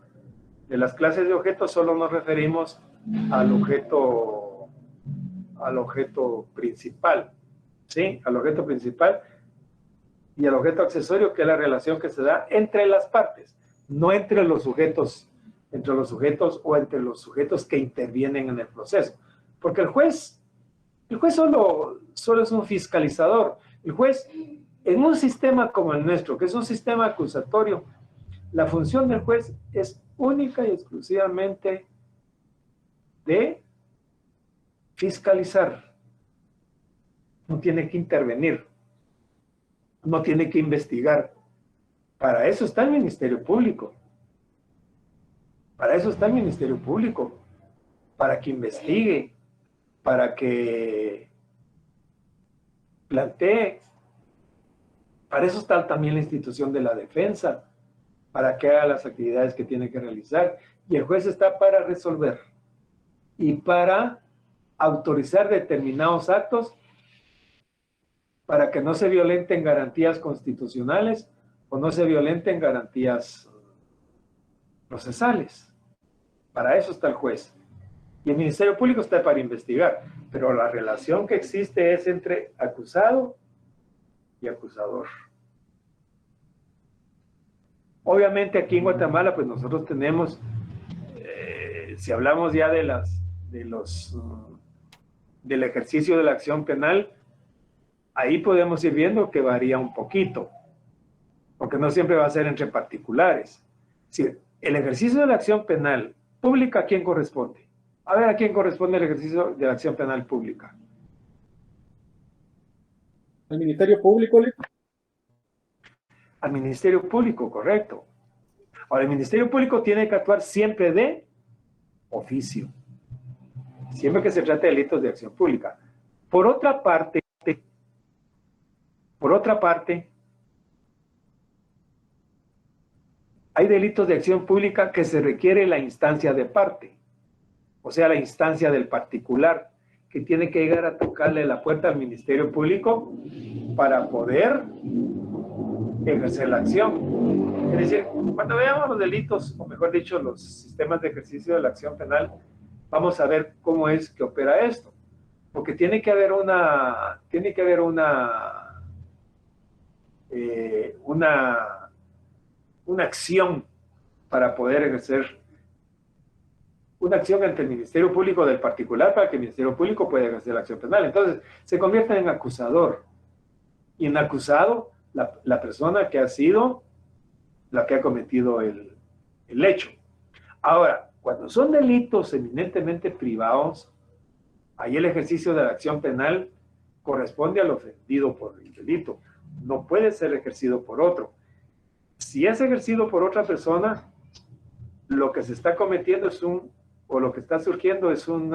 de las clases de objetos, solo nos referimos al objeto principal, ¿sí? Al objeto principal y al objeto accesorio, que es la relación que se da entre las partes, no entre los sujetos o entre los sujetos que intervienen en el proceso. Porque el juez solo es un fiscalizador. El juez, en un sistema como el nuestro, que es un sistema acusatorio, la función del juez es única y exclusivamente de fiscalizar. No tiene que intervenir, no tiene que investigar. Para eso está el Ministerio Público. Para eso está el Ministerio Público, para que investigue, para que plantee. Para eso está también la institución de la defensa, para que haga las actividades que tiene que realizar. Y el juez está para resolver y para autorizar determinados actos para que no se violenten garantías constitucionales o no se violenten garantías procesales. Para eso está el juez. Y el Ministerio Público está para investigar, pero la relación que existe es entre acusado y acusador. Obviamente aquí en Guatemala, pues nosotros tenemos, si hablamos ya del ejercicio de la acción penal, ahí podemos ir viendo que varía un poquito, porque no siempre va a ser entre particulares. Si el ejercicio de la acción penal pública, ¿a quién corresponde? A ver, ¿a quién corresponde el ejercicio de la acción penal pública? ¿Al Ministerio Público, Lic? Al Ministerio Público, correcto. Ahora, el Ministerio Público tiene que actuar siempre de oficio, siempre que se trate de delitos de acción pública. Por otra parte, hay delitos de acción pública que se requiere la instancia de parte, o sea, la instancia del particular, que tiene que llegar a tocarle la puerta al Ministerio Público para poder ejercer la acción. Es decir, cuando veamos los delitos, o mejor dicho, los sistemas de ejercicio de la acción penal, vamos a ver cómo es que opera esto. Porque tiene que haber una acción para poder ejercer, una acción ante el Ministerio Público del particular para que el Ministerio Público pueda ejercer la acción penal. Entonces, se convierte en acusador. Y en acusado, la persona que ha sido la que ha cometido el hecho. Ahora, cuando son delitos eminentemente privados, ahí el ejercicio de la acción penal corresponde al ofendido por el delito. No puede ser ejercido por otro. Si es ejercido por otra persona, lo que se está cometiendo lo que está surgiendo es un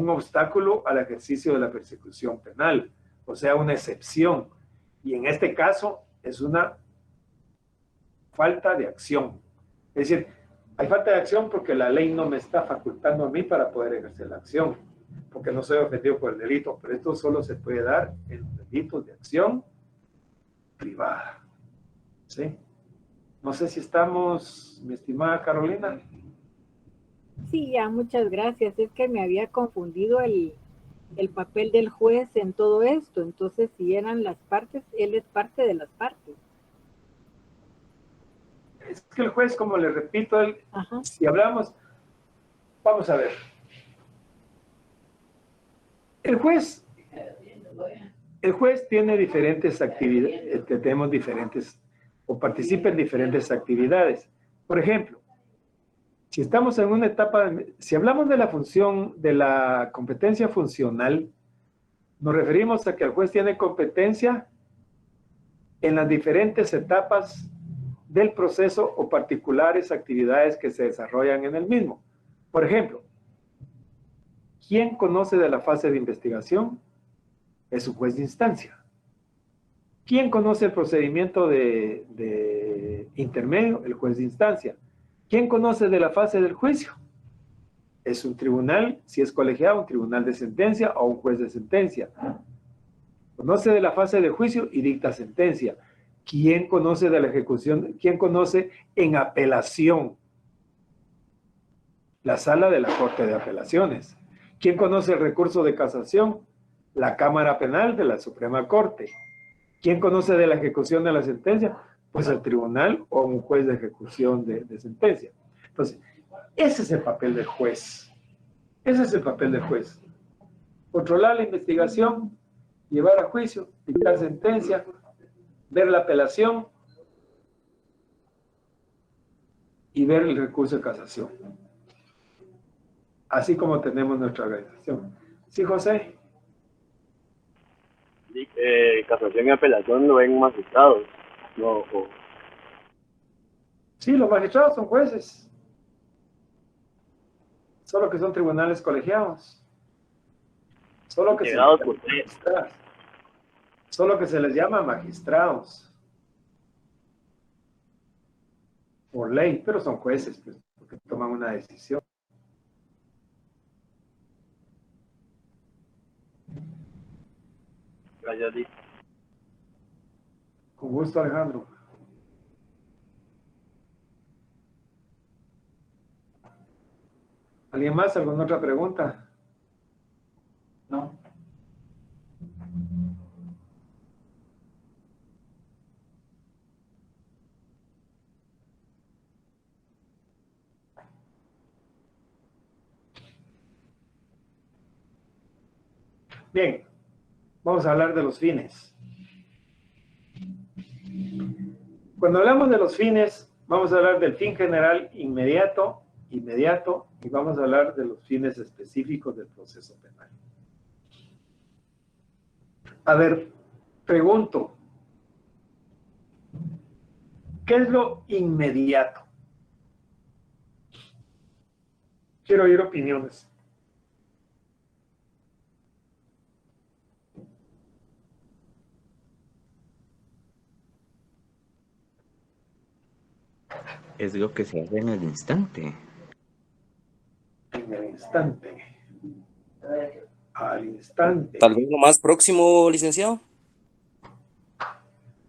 obstáculo al ejercicio de la persecución penal, o sea, una excepción. Y en este caso es una falta de acción. Es decir, hay falta de acción porque la ley no me está facultando a mí para poder ejercer la acción, porque no soy ofendido por el delito, pero esto solo se puede dar en delitos de acción privada. ¿Sí? No sé si estamos, mi estimada Carolina. Sí, ya, muchas gracias. Es que me había confundido el papel del juez en todo esto. Entonces, si eran las partes, él es parte de las partes. Es que el juez, como le repito, si hablamos, vamos a ver. El juez tiene diferentes actividades, tenemos diferentes, o participa en diferentes actividades. Por ejemplo, si estamos en una etapa, si hablamos de la función, de la competencia funcional, nos referimos a que el juez tiene competencia en las diferentes etapas del proceso o particulares actividades que se desarrollan en el mismo. Por ejemplo, ¿quién conoce de la fase de investigación? Es un juez de instancia. ¿Quién conoce el procedimiento de intermedio? El juez de instancia. ¿Quién conoce de la fase del juicio? Es un tribunal, si es colegiado, un tribunal de sentencia o un juez de sentencia. Conoce de la fase de juicio y dicta sentencia. ¿Quién conoce de la ejecución? ¿Quién conoce en apelación? La sala de la Corte de Apelaciones. ¿Quién conoce el recurso de casación? La Cámara Penal de la Suprema Corte. ¿Quién conoce de la ejecución de la sentencia? Pues el tribunal o un juez de ejecución de sentencia. Entonces, ese es el papel del juez. Ese es el papel del juez. Controlar la investigación, llevar a juicio, dictar sentencia, ver la apelación y ver el recurso de casación. Así como tenemos nuestra organización. ¿Sí, José? Casación y apelación lo ven magistrados. No, Sí, los magistrados son jueces. Solo que son tribunales colegiados. Solo que se les llama magistrados. Por ley, pero son jueces, pues, porque toman una decisión. Con gusto, Alejandro. ¿Alguien más? ¿Alguna otra pregunta? No. Bien, vamos a hablar de los fines. Cuando hablamos de los fines, vamos a hablar del fin general inmediato, y vamos a hablar de los fines específicos del proceso penal. A ver, pregunto, ¿qué es lo inmediato? Quiero oír opiniones. Es lo que se hace en el instante. En el instante. Al instante. Tal vez lo más próximo, licenciado.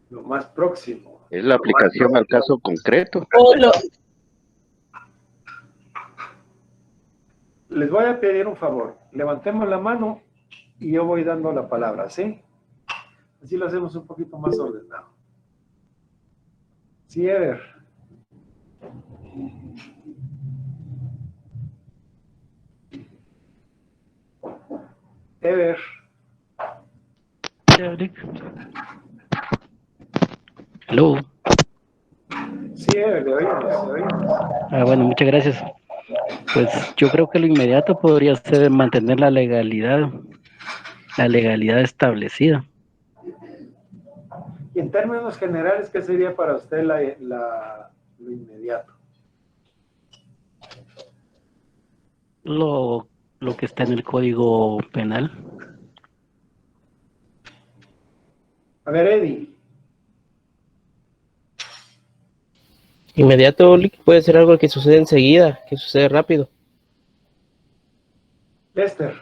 Lo más próximo. Es la aplicación al caso concreto. Les voy a pedir un favor. Levantemos la mano y yo voy dando la palabra, ¿sí? Así lo hacemos un poquito más ordenado. Sí, Ever. Ever. Hello. Sí, Ever, le oímos. Bueno, muchas gracias. Pues yo creo que lo inmediato podría ser mantener la legalidad establecida. Y en términos generales, ¿qué sería para usted lo inmediato? Lo que está en el Código Penal. A ver, Eddie. Inmediato puede ser algo que sucede enseguida, que sucede rápido. Lester.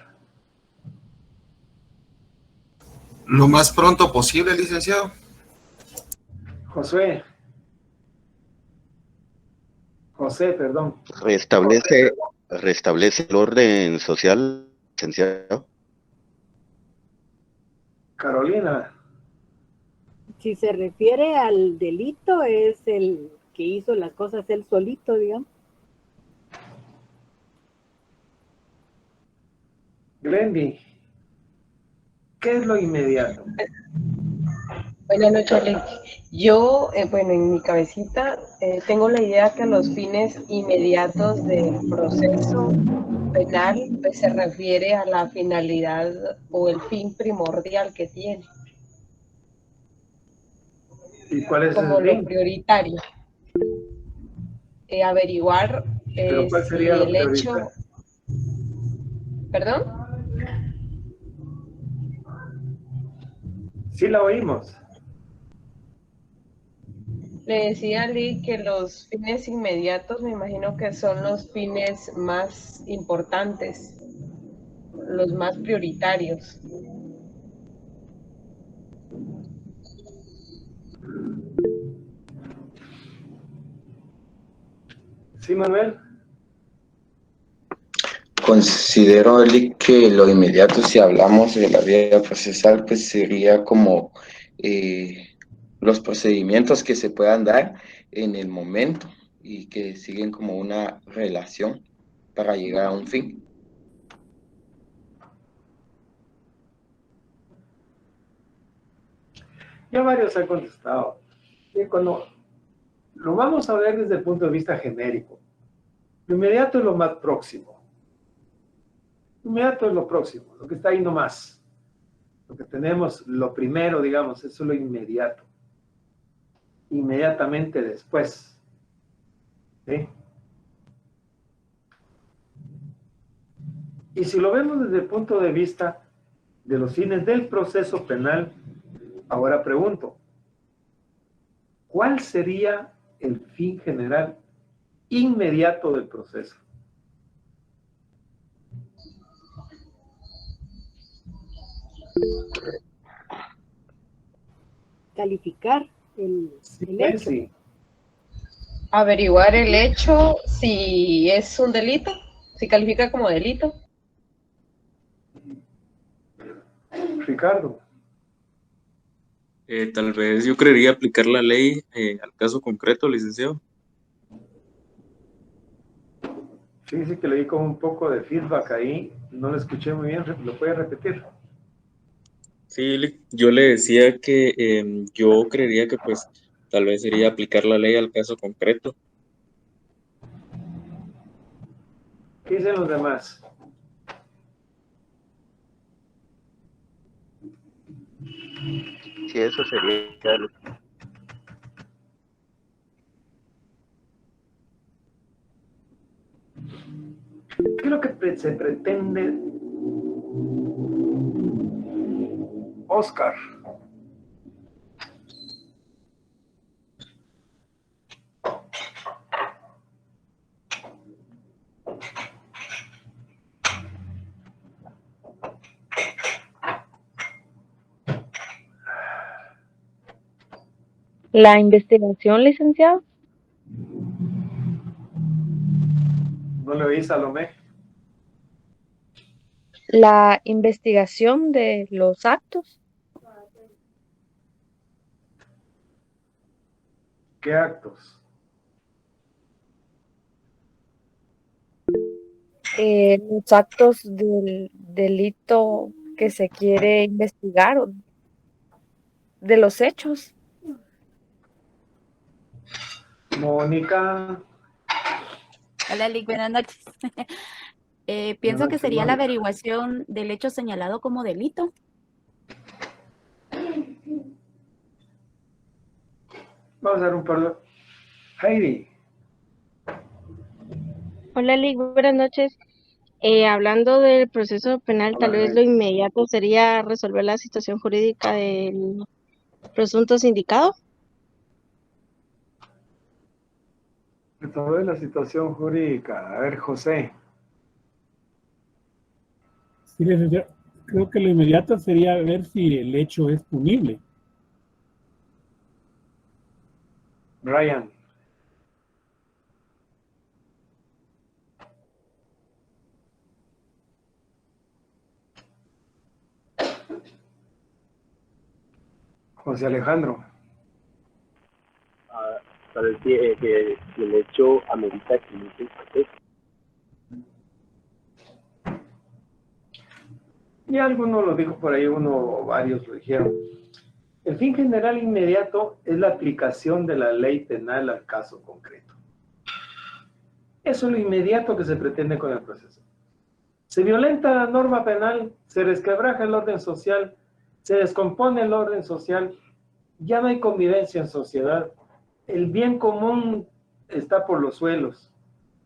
Lo más pronto posible, licenciado. José, perdón. Restablece el orden social, licenciado. Carolina. Si se refiere al delito, es el que hizo las cosas él solito, digamos. Glendy, ¿qué es lo inmediato? Buenas noches, Alex. Yo, bueno, en mi cabecita tengo la idea que los fines inmediatos del proceso penal pues, se refiere a la finalidad o el fin primordial que tiene. ¿Y cuál es como el lo fin? prioritario? Averiguar ¿Pero cuál si sería lo el hecho... prioritario? ¿Perdón? Sí la oímos. Le decía a Lee que los fines inmediatos me imagino que son los fines más importantes, los más prioritarios. Sí, Manuel. Considero, Lick, que lo inmediato, si hablamos de la vía procesal, pues sería como los procedimientos que se puedan dar en el momento y que siguen como una relación para llegar a un fin. Ya varios han contestado. Y cuando lo vamos a ver desde el punto de vista genérico, lo inmediato es lo más próximo. Lo inmediato es lo próximo, lo que está ahí nomás. Lo que tenemos, lo primero, digamos, eso es lo inmediato. Inmediatamente después. ¿Sí? Y si lo vemos desde el punto de vista de los fines del proceso penal, ahora pregunto, ¿cuál sería el fin general inmediato del proceso? Calificar el hecho. Sí. Averiguar el hecho, si es un delito, si califica como delito. Ricardo. Tal vez yo creería aplicar la ley al caso concreto, licenciado. Fíjese que le di como un poco de feedback ahí, no lo escuché muy bien, ¿lo puede repetir? Sí, yo le decía que yo creería que pues tal vez sería aplicar la ley al caso concreto. ¿Qué dicen los demás? Sí, eso sería. ¿Qué es lo que se pretende, Oscar? La investigación, licenciado. ¿No le oí, Salomé? La investigación de los actos. ¿Qué actos? Los actos del delito que se quiere investigar, o de los hechos. Mónica. Hola, Lick, buenas noches. Pienso que sería la averiguación del hecho señalado como delito. Vamos a dar un par de... Heidi. Hola, Lick, buenas noches. Hablando del proceso penal, tal vez lo inmediato sería resolver la situación jurídica del presunto sindicado. Resolver la situación jurídica. A ver, José. Sí, licenciado. Creo que lo inmediato sería ver si el hecho es punible. Brian. José Alejandro. Para decir que el hecho amerita que no se proceso. Y alguno lo dijo por ahí, uno o varios lo dijeron. El fin general inmediato es la aplicación de la ley penal al caso concreto. Eso es lo inmediato que se pretende con el proceso. Se violenta la norma penal, se resquebraja el orden social, se descompone el orden social, ya no hay convivencia en sociedad. El bien común está por los suelos,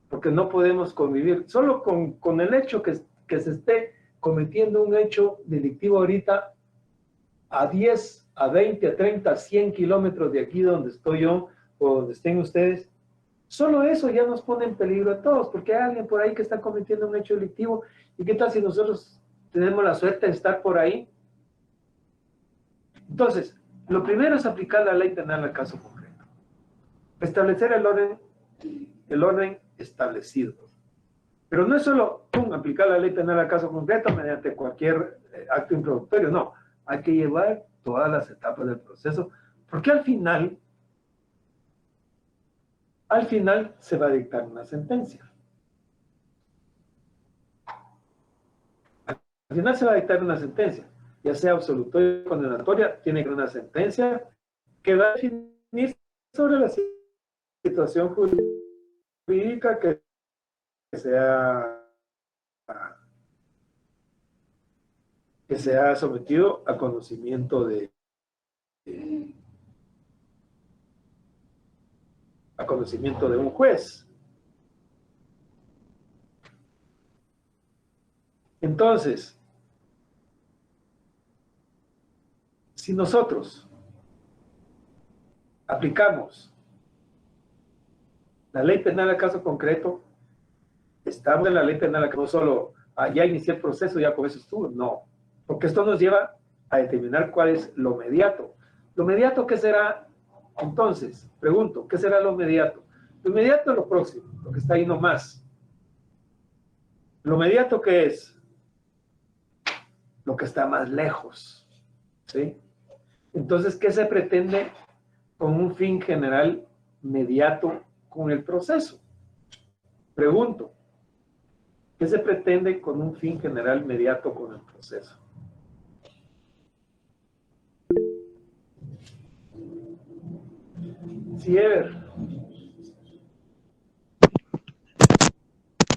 porque no podemos convivir. Solo con el hecho que se esté cometiendo un hecho delictivo ahorita a 10, a 20, a 30, a 100 kilómetros de aquí donde estoy yo, o donde estén ustedes, solo eso ya nos pone en peligro a todos, porque hay alguien por ahí que está cometiendo un hecho delictivo, y qué tal si nosotros tenemos la suerte de estar por ahí. Entonces, lo primero es aplicar la ley penal al caso concreto. Establecer el orden establecido. Pero no es solo aplicar la ley penal al caso concreto mediante cualquier acto introductorio, no. Hay que llevar todas las etapas del proceso, porque al final se va a dictar una sentencia. Al final se va a dictar una sentencia, ya sea absolutoria o condenatoria, tiene que haber una sentencia que va a definir sobre la situación jurídica que sea sometido a conocimiento de un juez. Entonces, si nosotros aplicamos la ley penal al caso concreto, estamos en la ley penal, que no solo ya inicié el proceso, ya con eso estuvo, no, porque esto nos lleva a determinar cuál es lo inmediato. ¿Lo inmediato qué será? Entonces, pregunto, ¿qué será lo inmediato? Lo inmediato es lo próximo, lo que está ahí nomás. ¿Lo inmediato qué es? Lo que está más lejos, ¿sí? Entonces, ¿qué se pretende con un fin general inmediato con el proceso? Pregunto, ¿qué se pretende con un fin general inmediato con el proceso? Sí, Ever.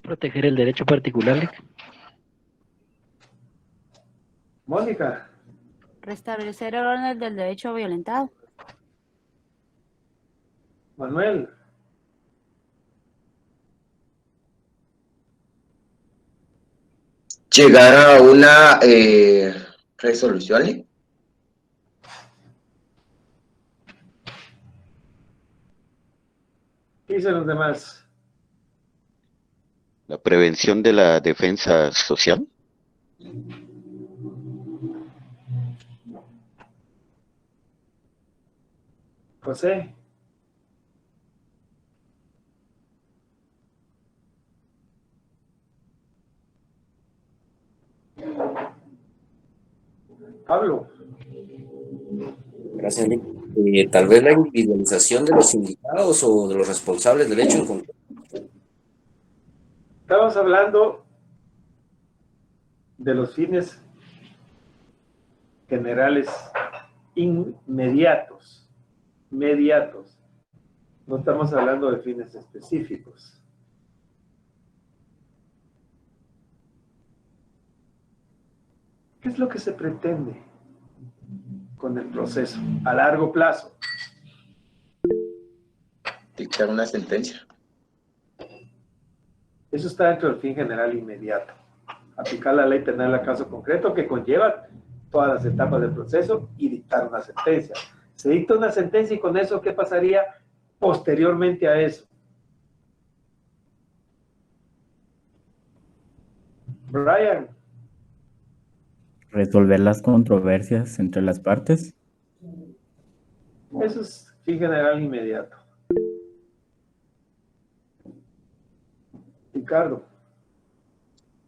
Proteger el derecho particular. Mónica. Restablecer el orden del derecho violentado. Manuel. Llegar a una resolución. ¿Qué dicen los demás? La prevención de la defensa social. José. Pablo. Gracias, Nick. Tal vez la individualización de los indicados o de los responsables del hecho en concreto. Estamos hablando de los fines generales inmediatos, mediatos. No estamos hablando de fines específicos. ¿Qué es lo que se pretende con el proceso a largo plazo? Dictar una sentencia. Eso está dentro del fin general inmediato. Aplicar la ley penal al caso concreto que conlleva todas las etapas del proceso y dictar una sentencia. Se dicta una sentencia y con eso, ¿qué pasaría posteriormente a eso? Brian. Resolver las controversias entre las partes. Eso es fin general inmediato. Ricardo.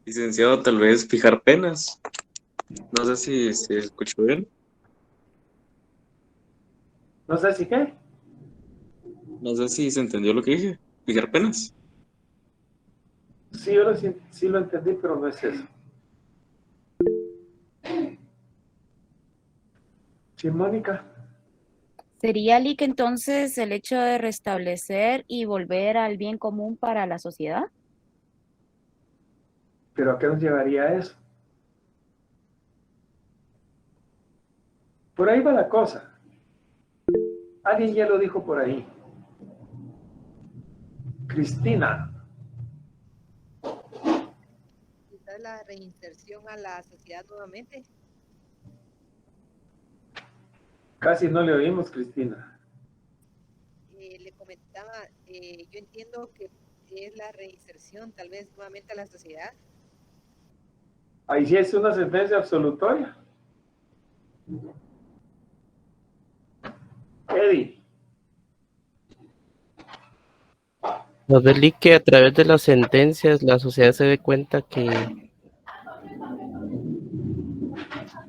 Licenciado, tal vez fijar penas. No sé si se escuchó bien. No sé si qué. No sé si se entendió lo que dije. Fijar penas. Sí, yo sí lo entendí, pero no es eso. Sí, Mónica. ¿Sería, Lick, entonces el hecho de restablecer y volver al bien común para la sociedad? ¿Pero a qué nos llevaría eso? Por ahí va la cosa. Alguien ya lo dijo por ahí. Cristina. Quizás la reinserción a la sociedad nuevamente. Casi no le oímos, Cristina. Le comentaba, yo entiendo que es la reinserción tal vez nuevamente a la sociedad. Ahí sí es una sentencia absolutoria. Eddie. Nos ve que a través de las sentencias la sociedad se dé cuenta que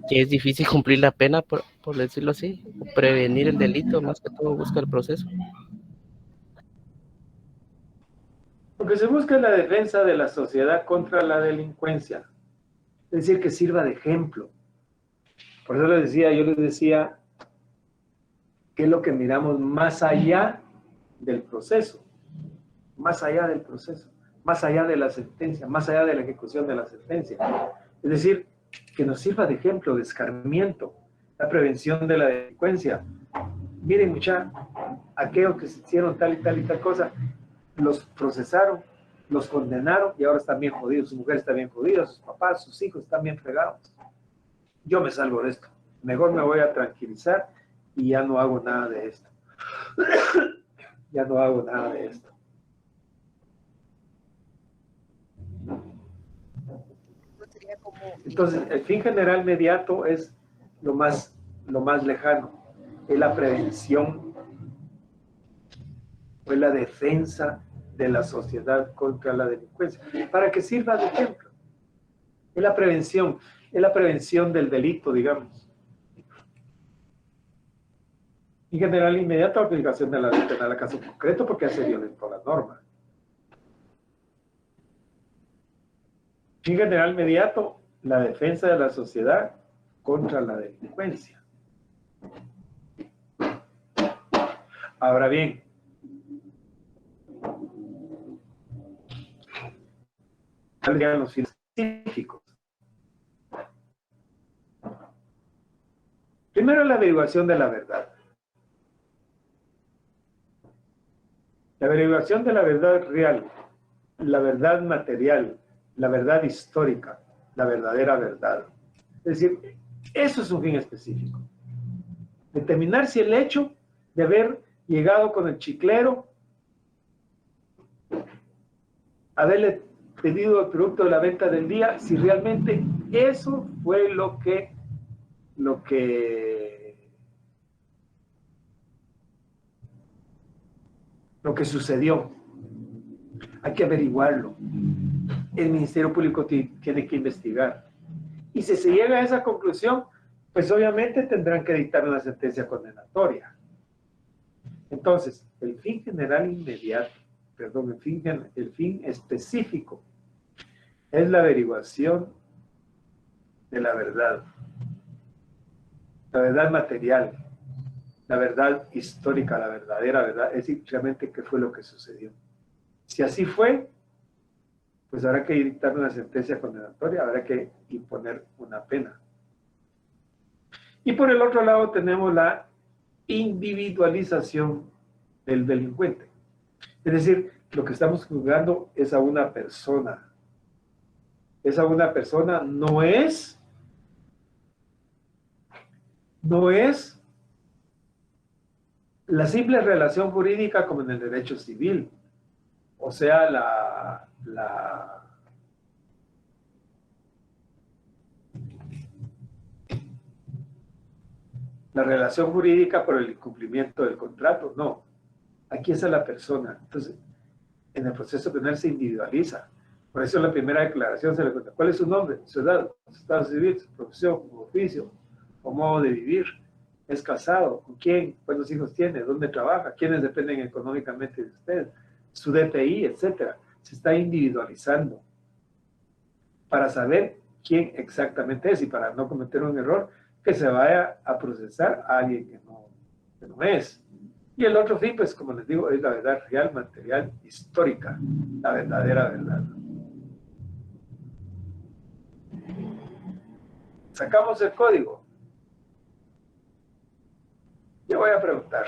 es difícil cumplir la pena, por decirlo así, o prevenir el delito, más que todo busca el proceso. Lo que se busca es la defensa de la sociedad contra la delincuencia. Es decir, que sirva de ejemplo. Por eso yo les decía, que es lo que miramos más allá del proceso, más allá del proceso, más allá de la sentencia, más allá de la ejecución de la sentencia. Es decir, que nos sirva de ejemplo, de escarmiento, la prevención de la delincuencia. Miren, muchachos, aquellos que se hicieron tal y tal y tal cosa, los procesaron, los condenaron y ahora están bien jodidos. Su mujer está bien jodida, sus papás, sus hijos están bien fregados. Yo me salvo de esto. Mejor me voy a tranquilizar y ya no hago nada de esto. Ya no hago nada de esto. Entonces, el fin general inmediato es lo más lejano. Es la prevención, o es la defensa de la sociedad contra la delincuencia, para que sirva de ejemplo. Es la prevención del delito, digamos. En general, inmediata aplicación de la ley penal a caso concreto porque hace violento la norma. En general, inmediato, la defensa de la sociedad contra la delincuencia. Ahora bien, salgan los fines específicos. Primero, la averiguación de la verdad. La averiguación de la verdad real, la verdad material, la verdad histórica, la verdadera verdad. Es decir, eso es un fin específico. Determinar si el hecho de haber llegado con el chiclero, haberle pedido el producto de la venta del día, si realmente eso fue lo que sucedió. Hay que averiguarlo. El Ministerio Público tiene que investigar. Y si se llega a esa conclusión, pues obviamente tendrán que dictar una sentencia condenatoria. Entonces, el fin general inmediato, perdón, el fin específico es la averiguación de la verdad material, la verdad histórica, la verdadera verdad, es decir, realmente qué fue lo que sucedió. Si así fue, pues habrá que dictar una sentencia condenatoria, habrá que imponer una pena. Y por el otro lado tenemos la individualización del delincuente. Es decir, lo que estamos juzgando es a una persona. Es a una persona, no es la simple relación jurídica como en el derecho civil. O sea, la relación jurídica por el incumplimiento del contrato, no. Aquí es a la persona. Entonces, en el proceso penal se individualiza. Por eso en la primera declaración se le cuenta cuál es su nombre, su edad, su estado civil, su profesión, su oficio, o modo de vivir. ¿Es casado? ¿Con quién? ¿Cuántos hijos tiene? ¿Dónde trabaja? ¿Quiénes dependen económicamente de usted? Su DPI, etcétera. Se está individualizando para saber quién exactamente es y para no cometer un error que se vaya a procesar a alguien que no es. Y el otro fin, pues como les digo, es la verdad real, material, histórica, la verdadera verdad. Sacamos el código. Yo voy a preguntar.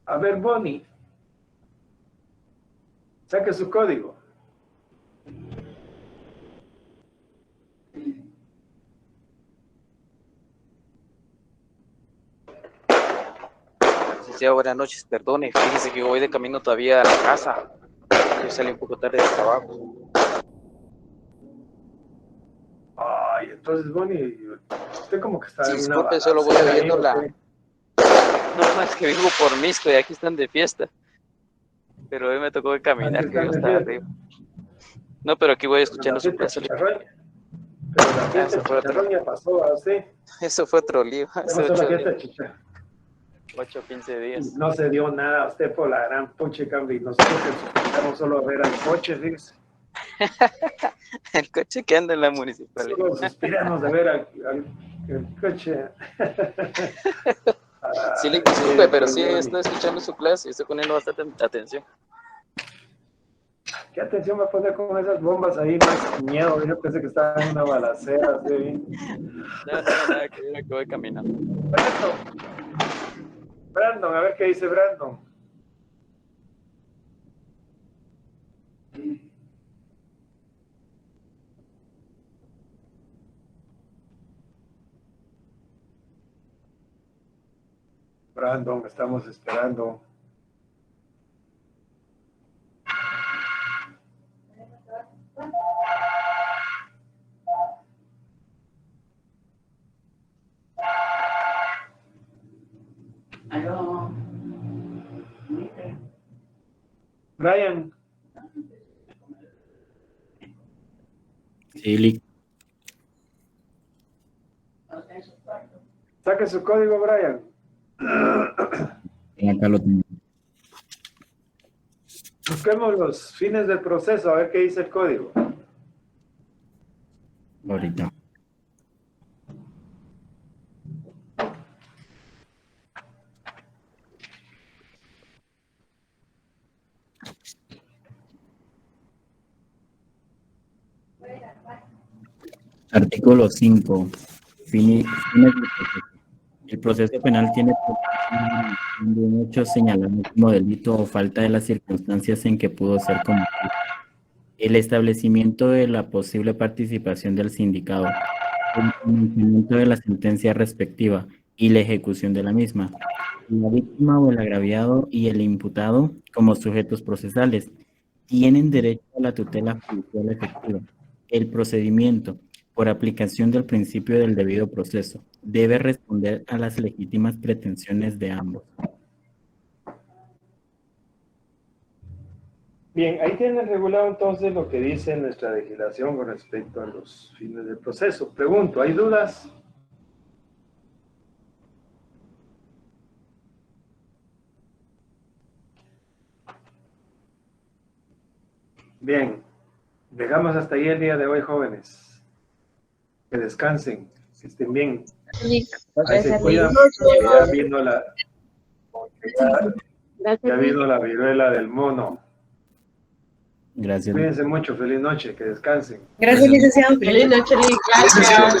A ver, Bonnie, saque su código. Licenciado, buenas noches. Perdone, fíjese que voy de camino todavía a la casa. Yo salí un poco tarde del trabajo. Ay, entonces, Bonnie, usted como que está Sí, en una disculpe, solo voy balacera ahí, viendo ¿o la... qué? No, es que vivo por Misco y aquí están de fiesta. Pero hoy me tocó de caminar, que yo estaba arriba. No, pero aquí voy escuchando su clase. Pero la fiesta chicharrón ya pasó, ¿a usted? Eso fue otro lío. ¿Qué Hace pasó la 8 fiesta días. chicharrón? 8 o 15 días. No se dio nada a usted por la gran puche cambio. Nosotros que suspiramos solo a ver al coche, fíjese. El coche que anda en la municipalidad. Solo suspiramos de ver al coche. Sí, le disculpe, pero sí estoy escuchando su clase y estoy poniendo bastante atención. ¿Qué atención va a poner con esas bombas ahí? Más miedo. Yo pensé que estaba en una balacera. ¿Sí? No, nada que ver, que voy caminando. Brandon, a ver qué dice Brandon. Brandon, estamos esperando. Aló. Brian. Sí, Lick. Saque su código, Brian. Acá lo tengo. Busquemos los fines del proceso, a ver qué dice el código. Ahorita. Artículo 5. Fines del proceso. El proceso penal tiene de un hecho señalado como delito o falta de las circunstancias en que pudo ser cometido. El establecimiento de la posible participación del sindicado, el cumplimiento de la sentencia respectiva y la ejecución de la misma. La víctima o el agraviado y el imputado, como sujetos procesales, tienen derecho a la tutela judicial efectiva. El procedimiento, por aplicación del principio del debido proceso, debe responder a las legítimas pretensiones de ambos. Bien, ahí tienen regulado entonces lo que dice nuestra legislación con respecto a los fines del proceso. Pregunto, ¿hay dudas? Bien, dejamos hasta ahí el día de hoy, jóvenes. Que descansen, que estén bien. Ahí se cuidan, ya vino la viruela del mono. Gracias. Cuídense mucho, feliz noche, que descansen. Gracias, licenciado. Feliz noche, Lick. Gracias.